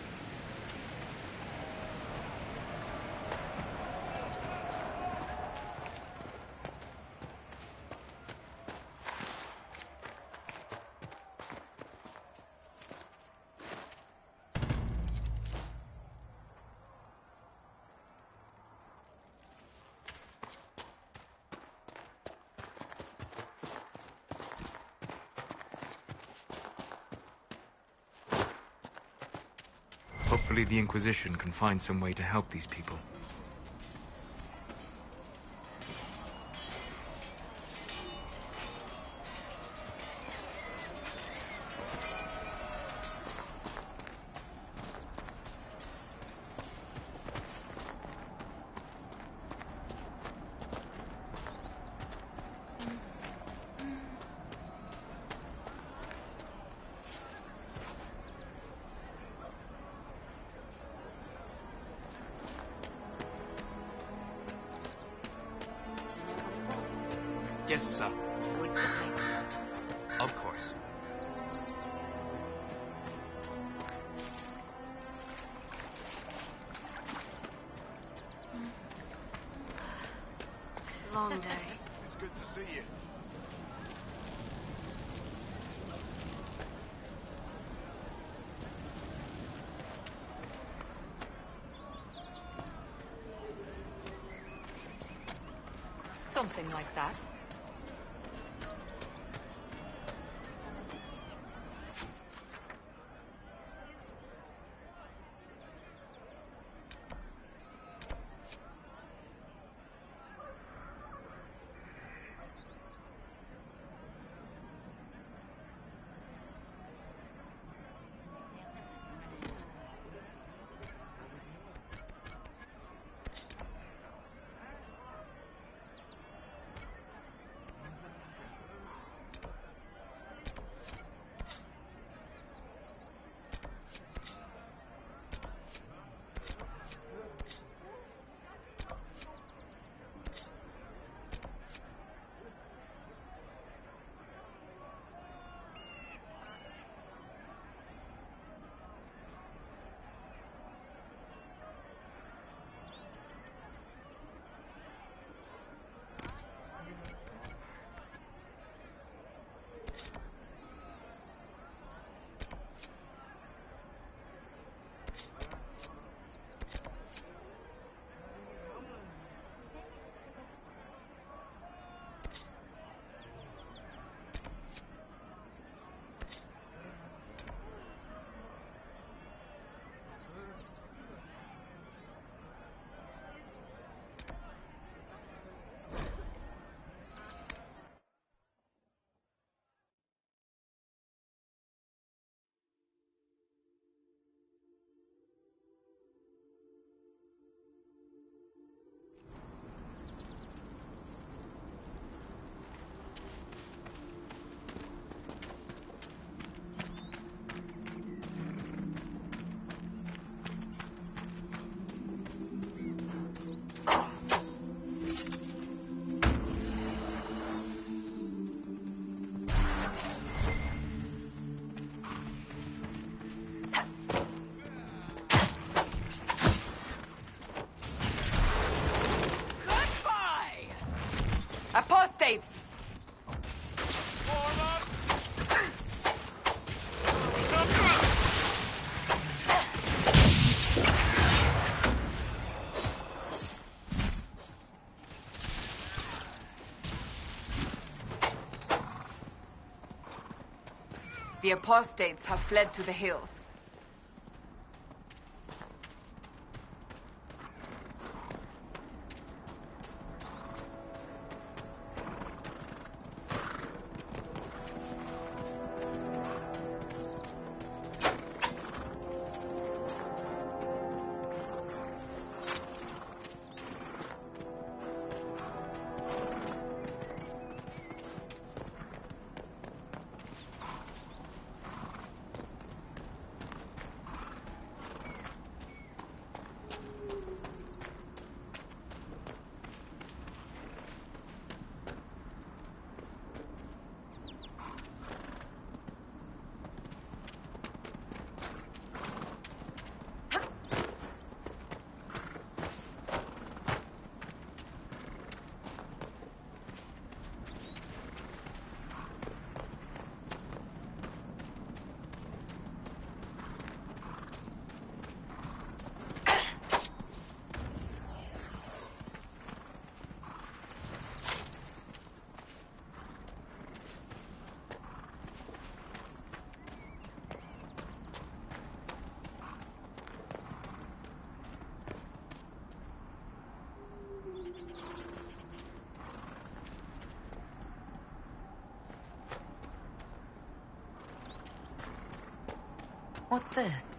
Hopefully the Inquisition can find some way to help these people. Yes, sir. Of course. Long day. It's good to see you. Something like that. The apostates have fled to the hills. What's this?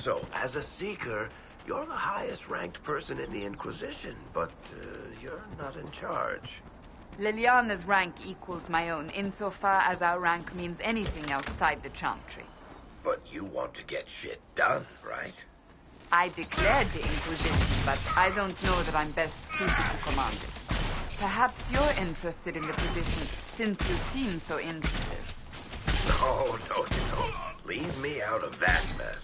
So, as a Seeker, you're the highest ranked person in the Inquisition, but you're not in charge. Liliana's rank equals my own, insofar as our rank means anything outside the Chantry. But you want to get shit done, right? I declared the Inquisition, but I don't know that I'm best suited to command it. Perhaps you're interested in the position, since you seem so interested. No, don't. Leave me out of that mess.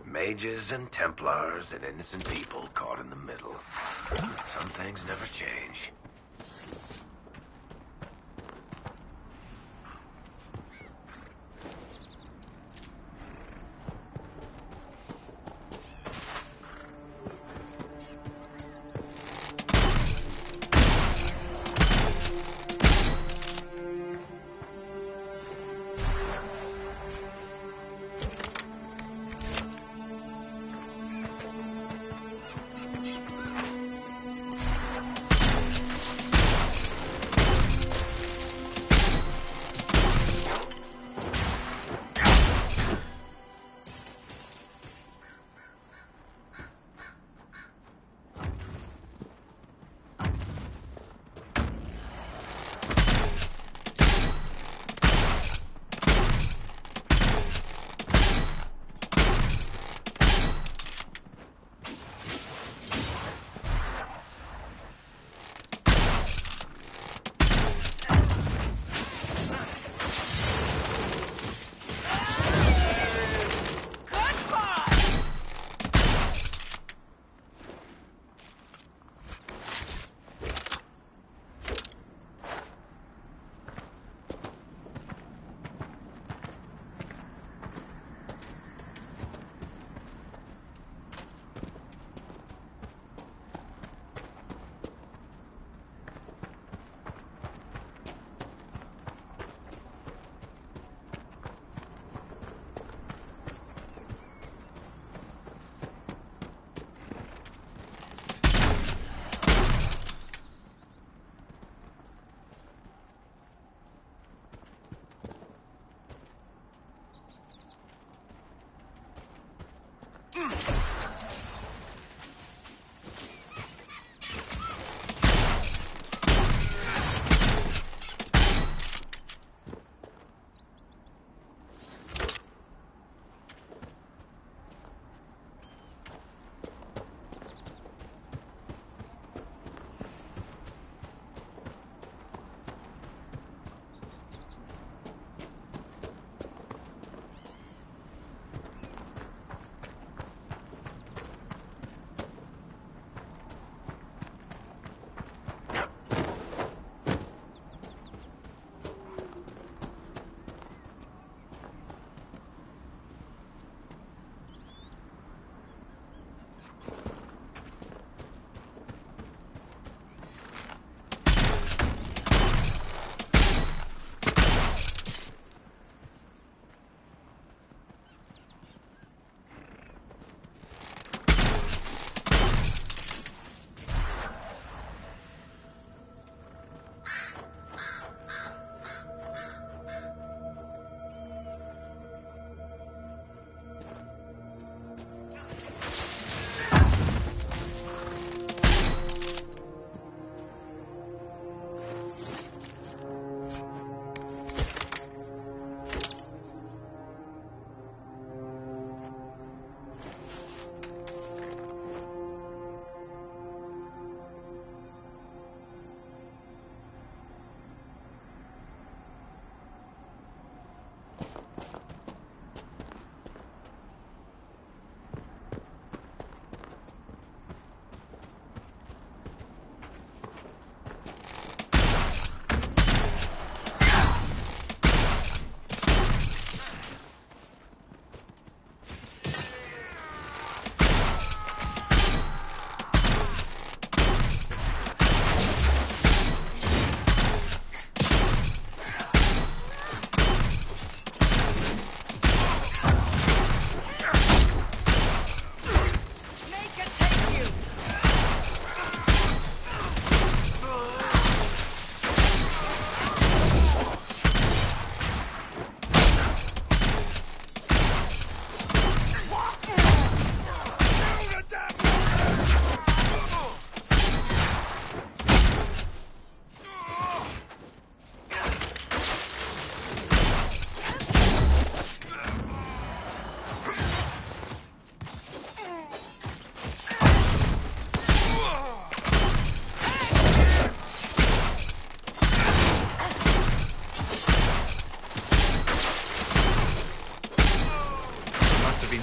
Mages and Templars and innocent people caught in the middle. Some things never change.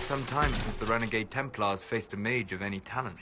some time since the Renegade Templars faced a mage of any talent.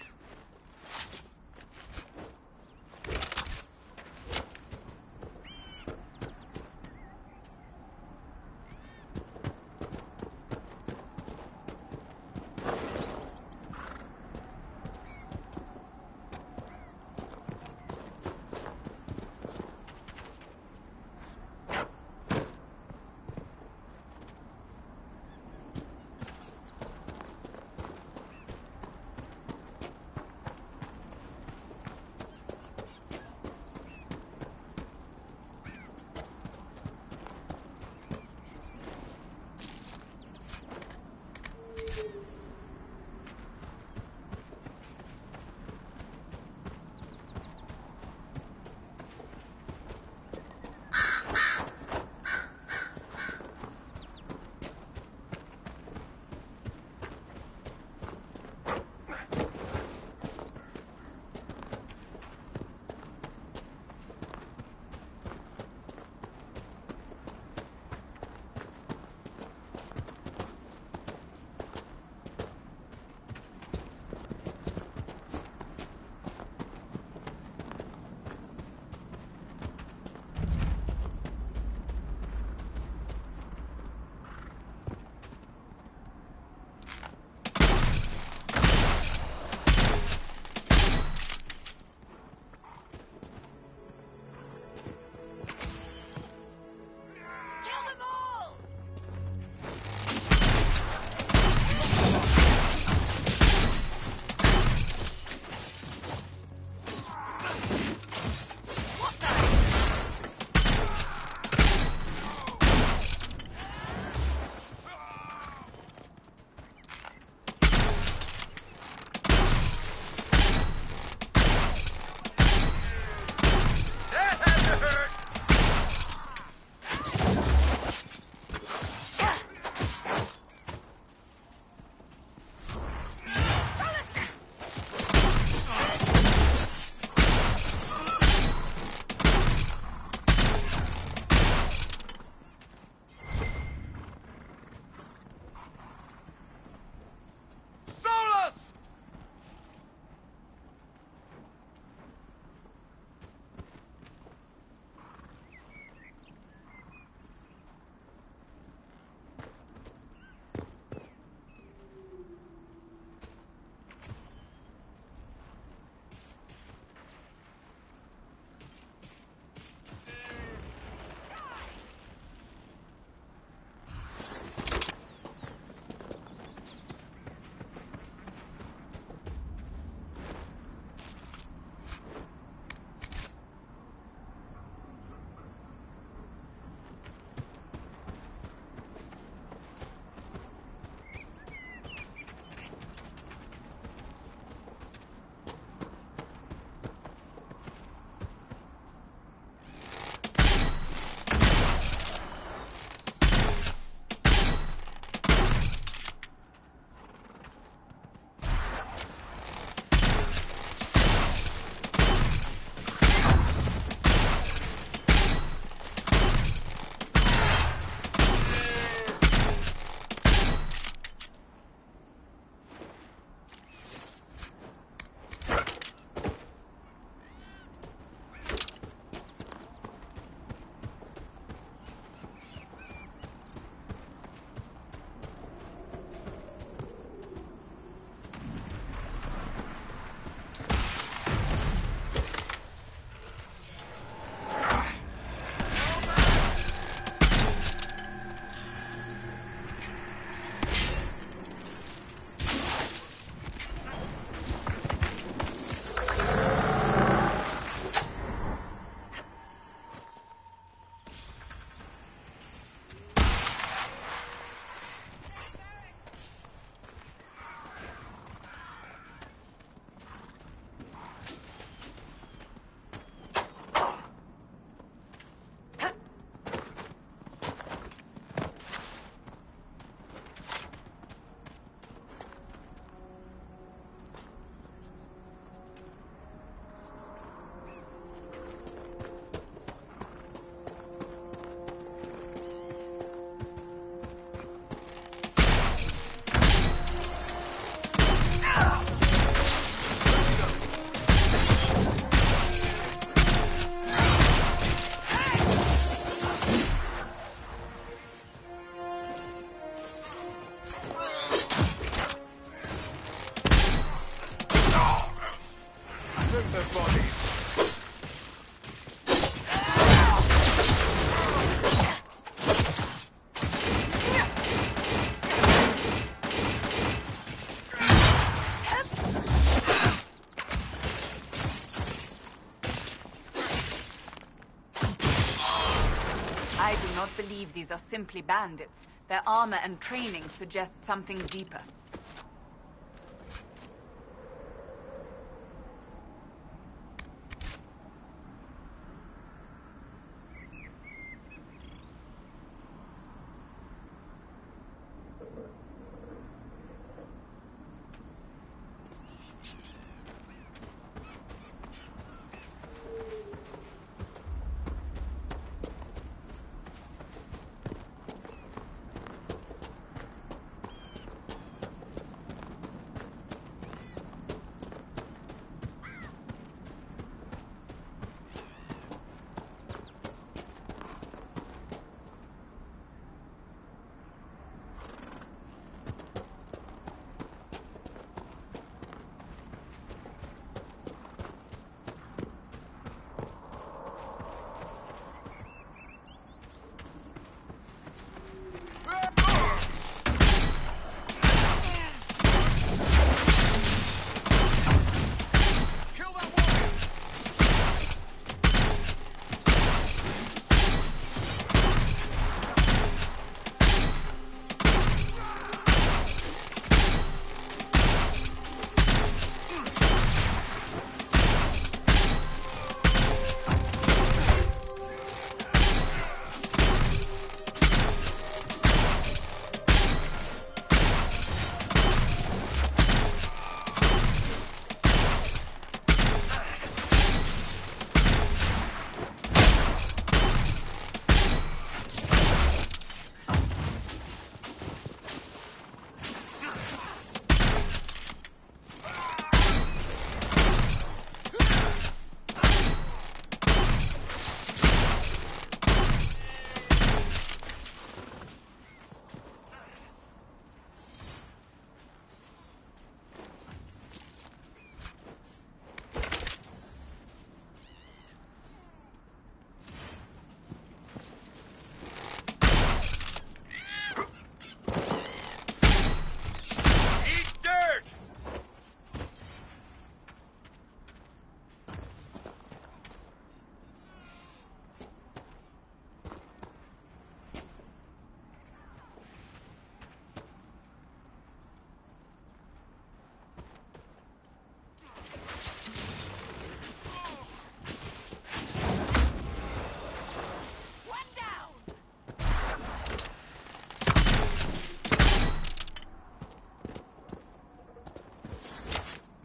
believe these are simply bandits. Their armor and training suggest something deeper.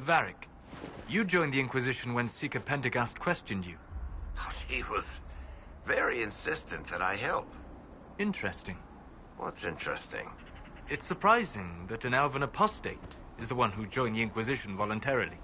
Varric, you joined the Inquisition when Seeker Pendergast questioned you. He was very insistent that I help. Interesting. What's interesting? It's surprising that an elven apostate is the one who joined the Inquisition voluntarily.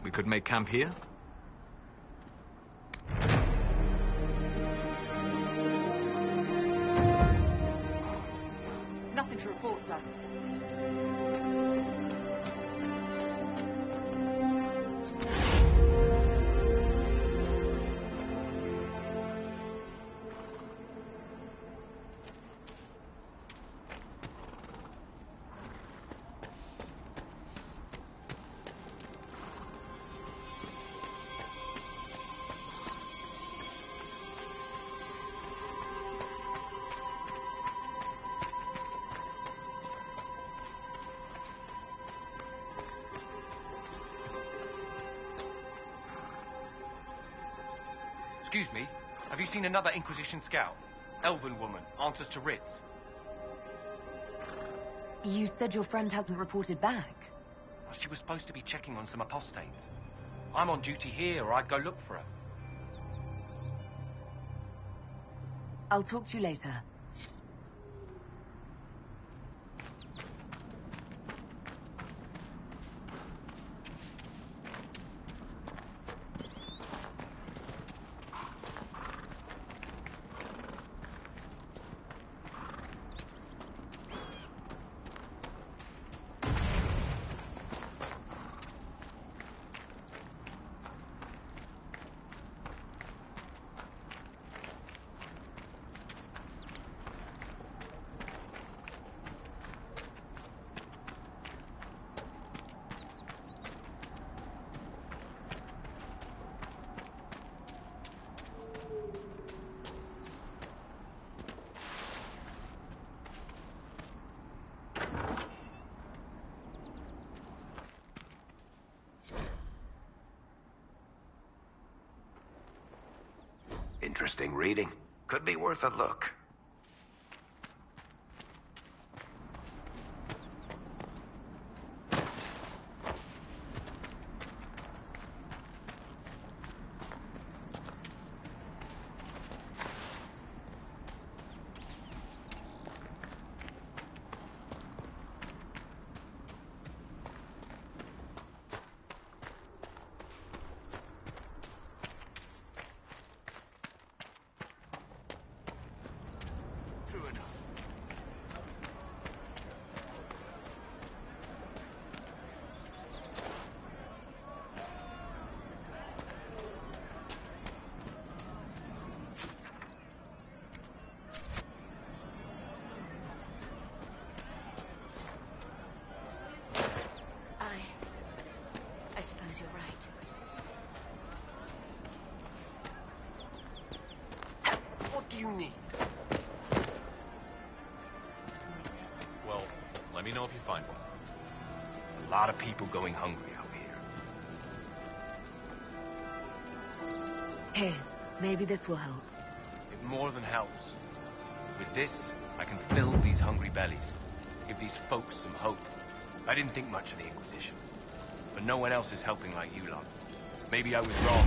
We could make camp here? Nothing to report, sir. Excuse me, have you seen another Inquisition scout? Elven woman, answers to writs. You said your friend hasn't reported back. Well, she was supposed to be checking on some apostates. I'm on duty here, or I'd go look for her. I'll talk to you later. Interesting reading. Could be worth a look. I suppose you're right. What do you need? Well, let me know if you find one. A lot of people going hungry out here. Here, maybe this will help. It more than helps. With this, I can fill these hungry bellies. Give these folks some hope. I didn't think much of the Inquisition. But no one else is helping like you lot. Maybe I was wrong.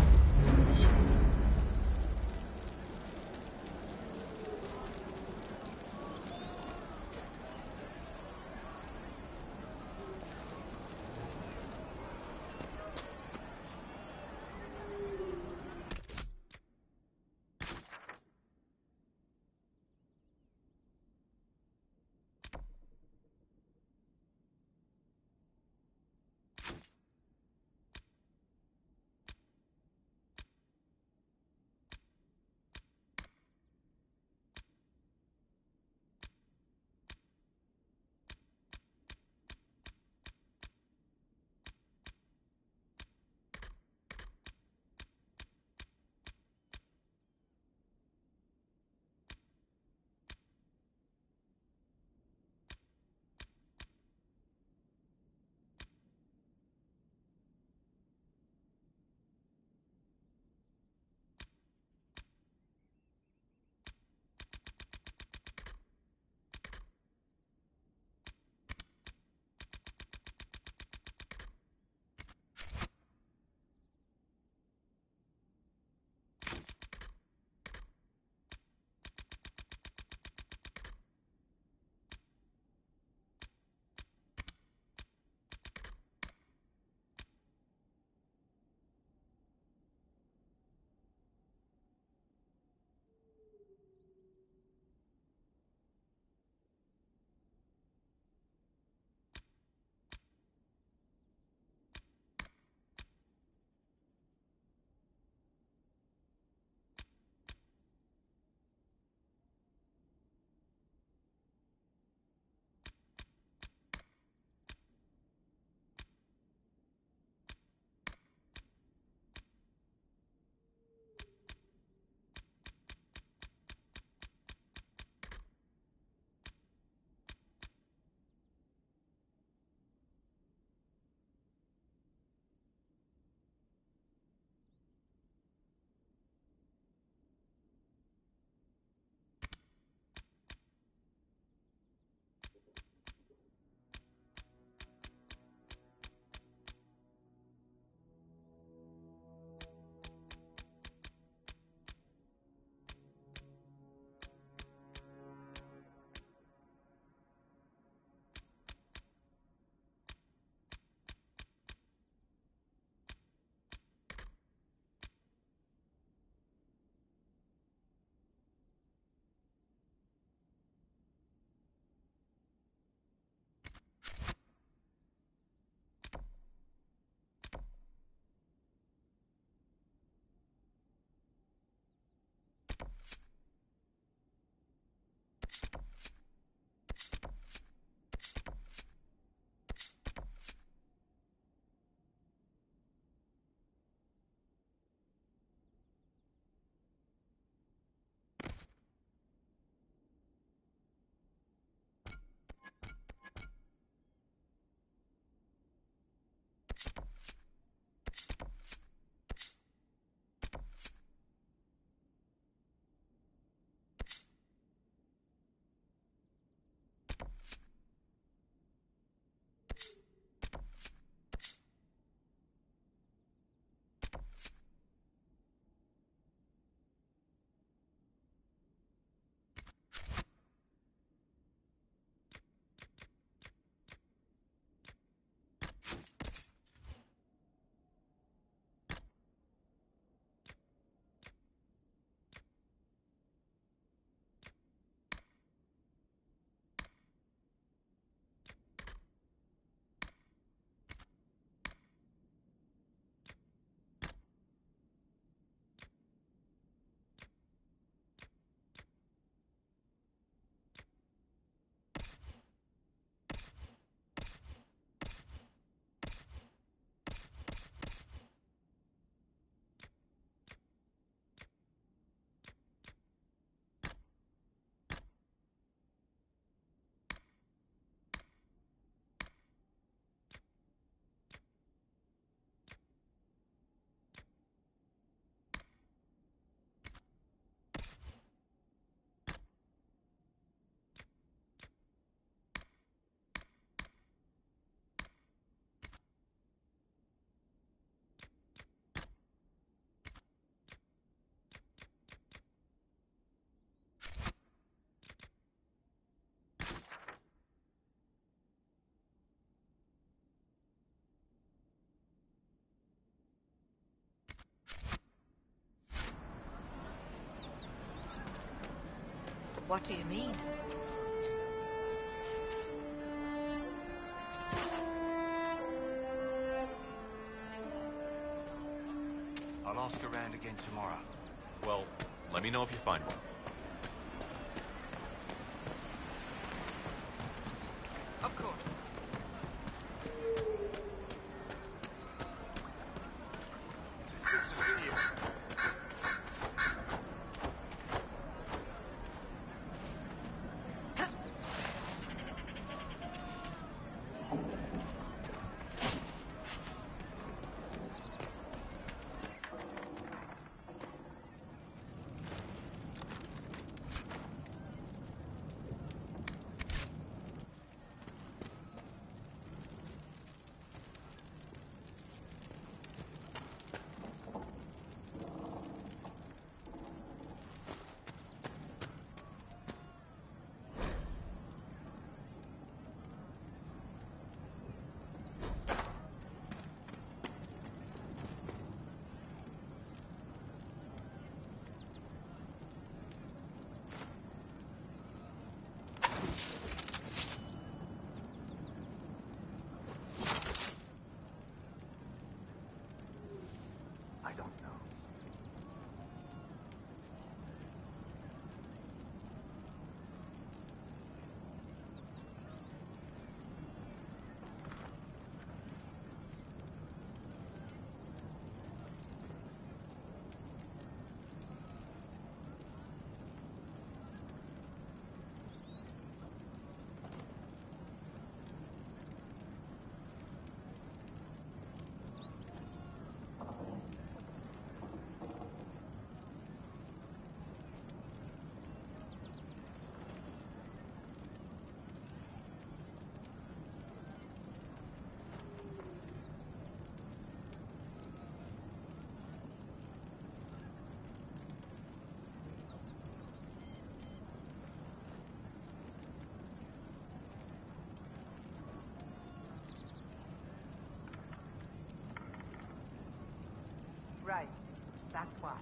What do you mean? I'll ask around again tomorrow. Well, let me know if you find one. Of course. I don't know. Right. That's why.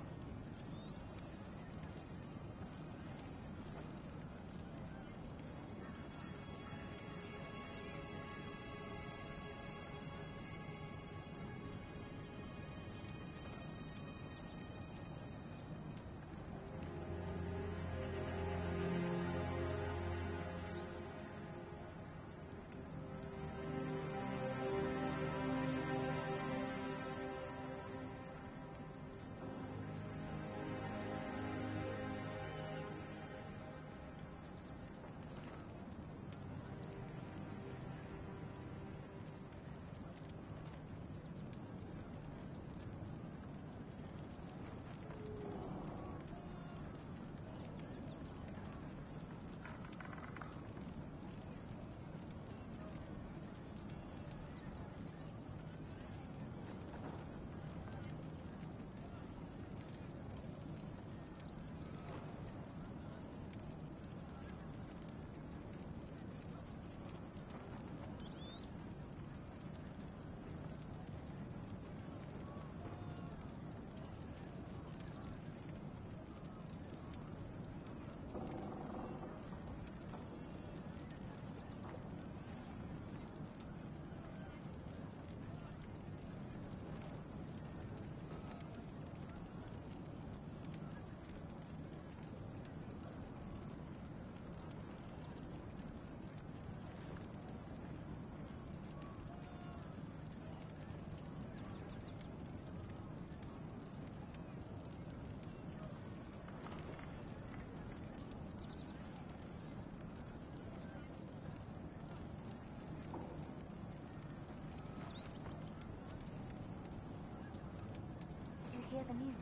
Hear the news.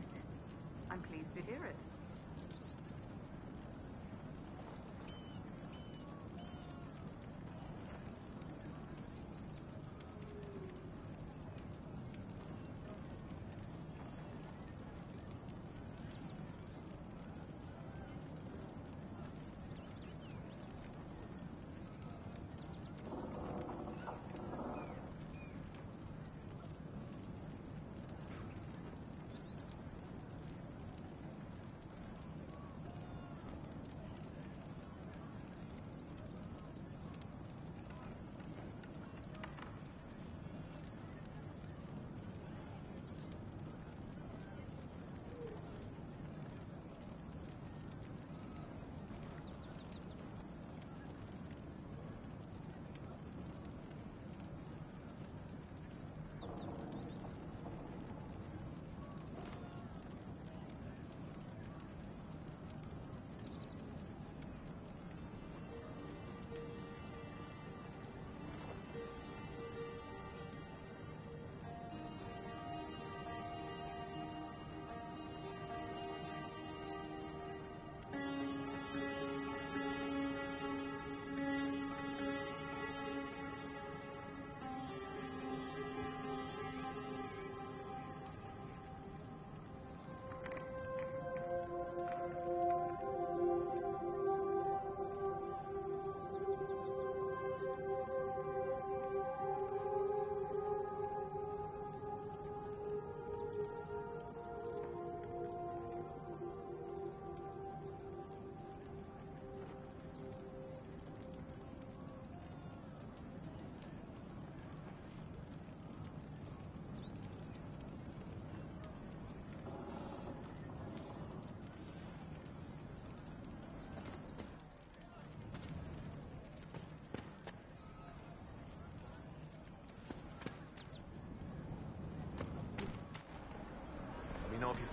I'm pleased to hear it.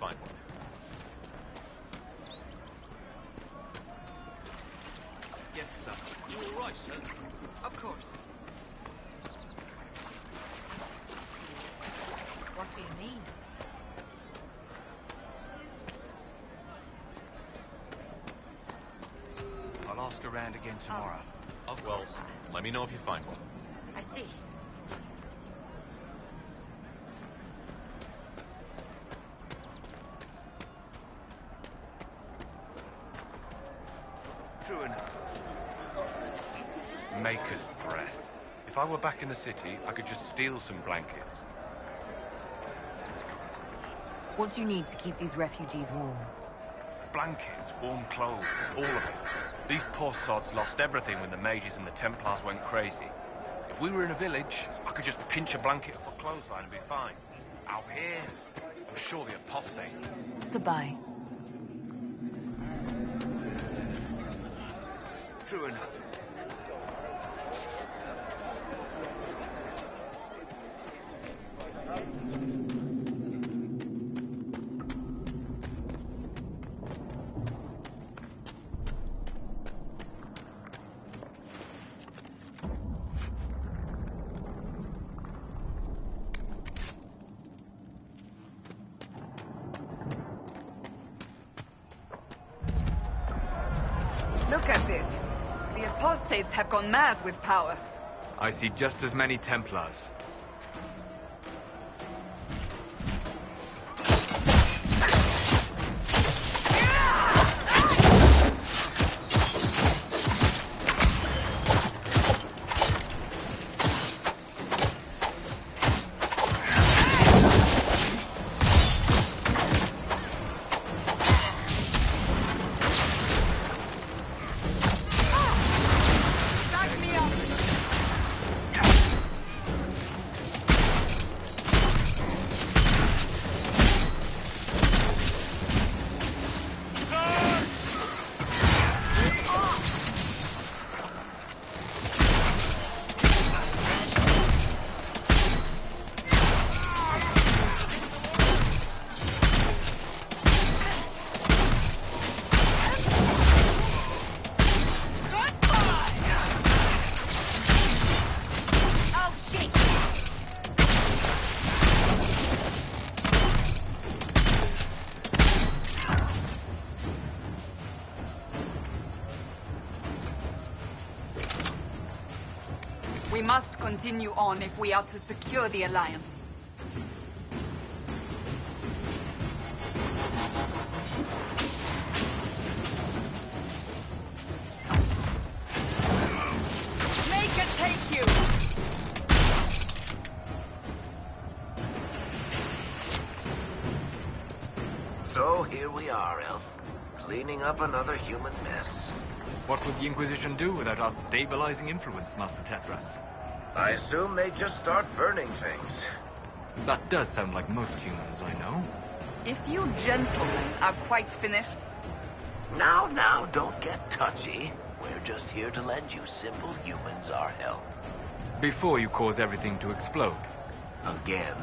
find one. Yes, sir. You all right, sir? Of course. What do you mean? I'll ask around again tomorrow. Of course. Let me know if you find one. I see. True enough. Maker's breath. If I were back in the city, I could just steal some blankets. What do you need to keep these refugees warm? Blankets, warm clothes, all of it. These poor sods lost everything when the mages and the Templars went crazy. If we were in a village, I could just pinch a blanket off a clothesline and be fine. Out here, I'm sure the apostates. Goodbye. True enough. Look at this. The apostates have gone mad with power. I see just as many Templars. We must continue on if we are to secure the Alliance. Make it take you! So here we are, Elf. Cleaning up another human mess. What would the Inquisition do without our stabilizing influence, Master Tethras? I assume they just start burning things. That does sound like most humans I know. If you gentlemen are quite finished... Now, don't get touchy. We're just here to lend you simple humans our help. Before you cause everything to explode. Again?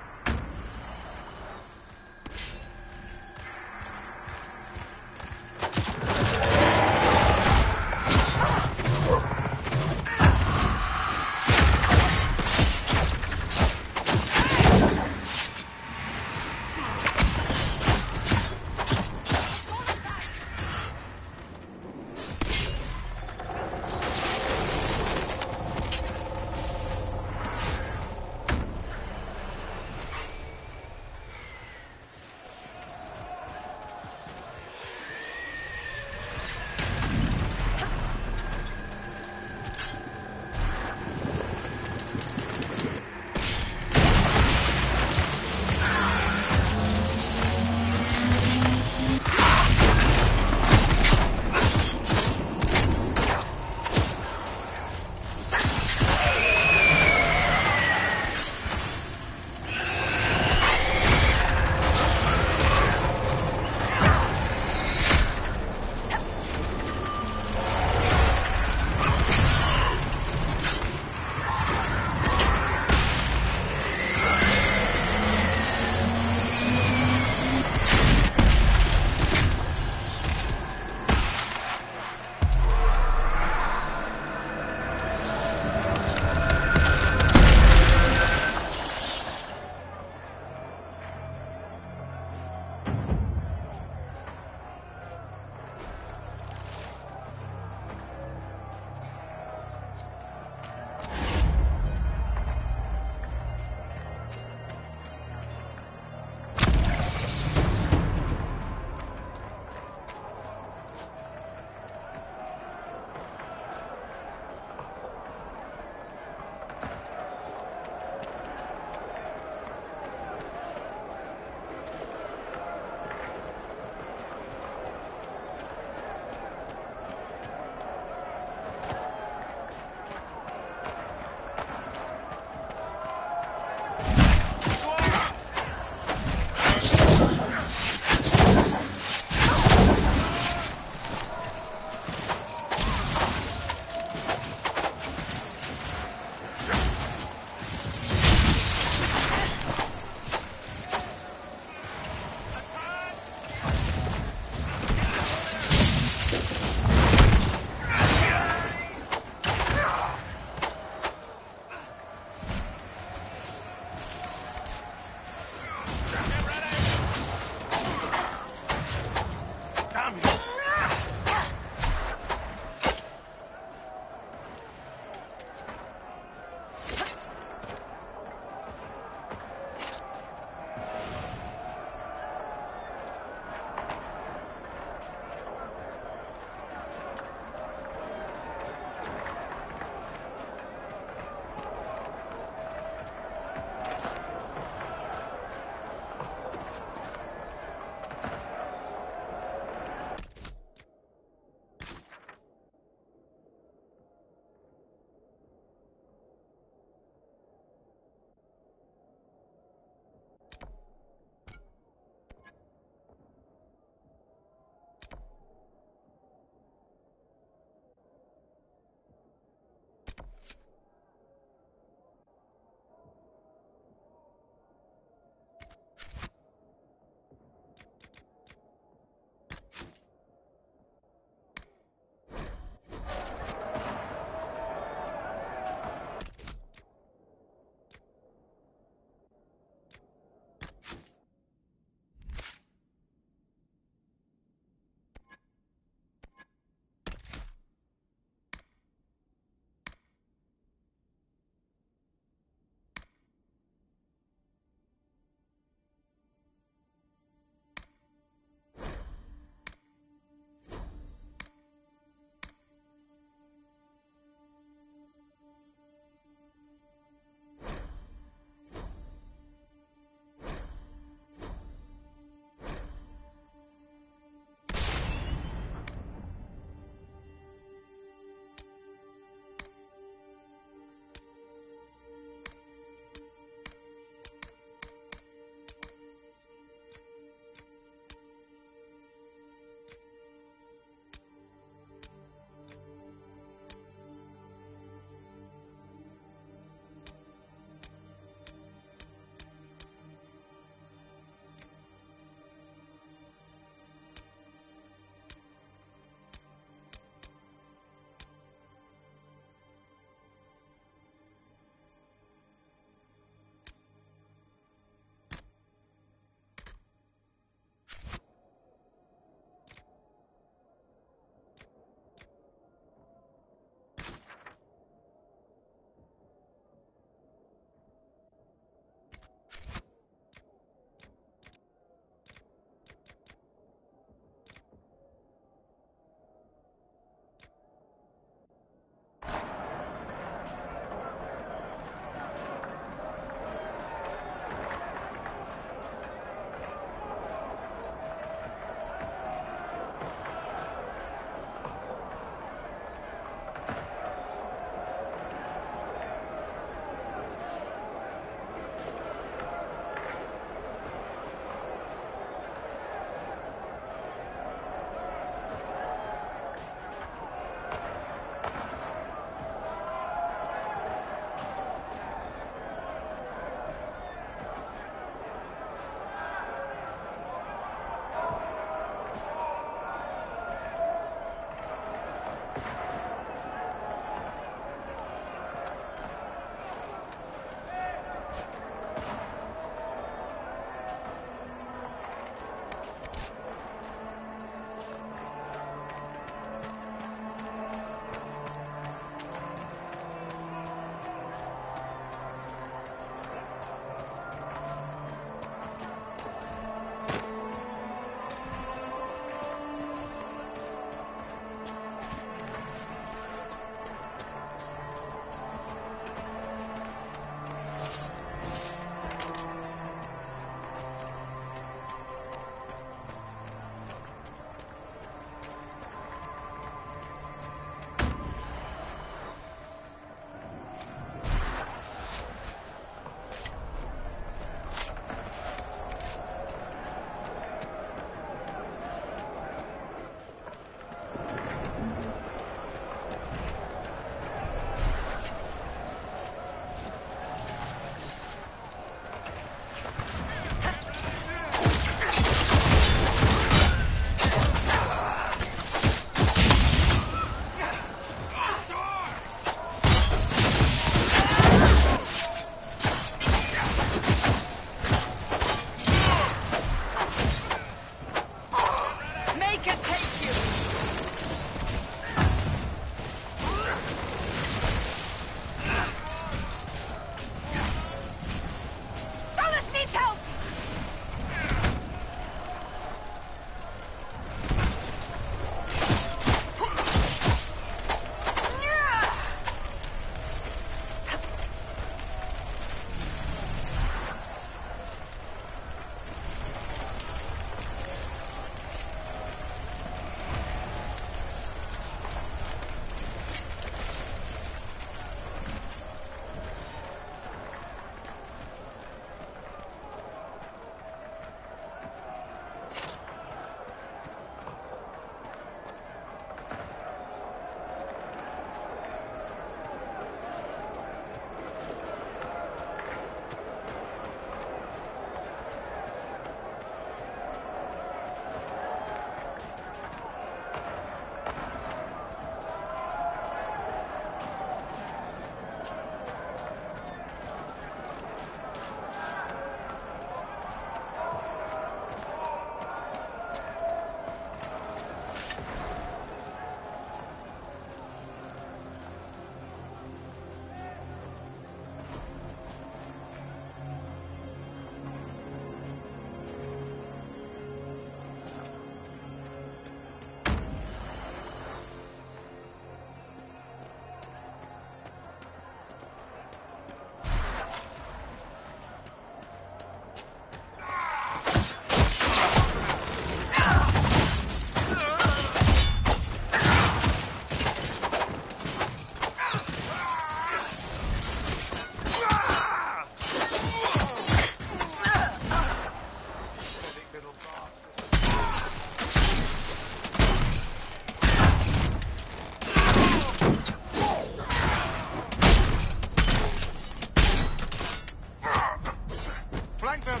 Flank them!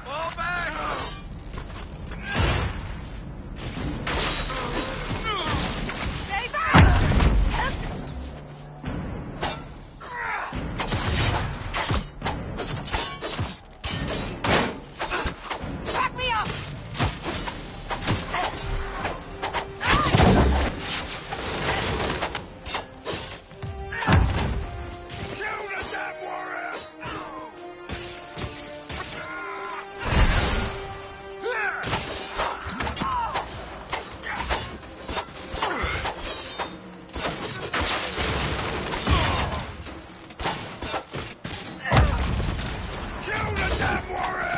Fall back! Stay back! Back me up! Kill the damn warrior! Kill the damn warrior!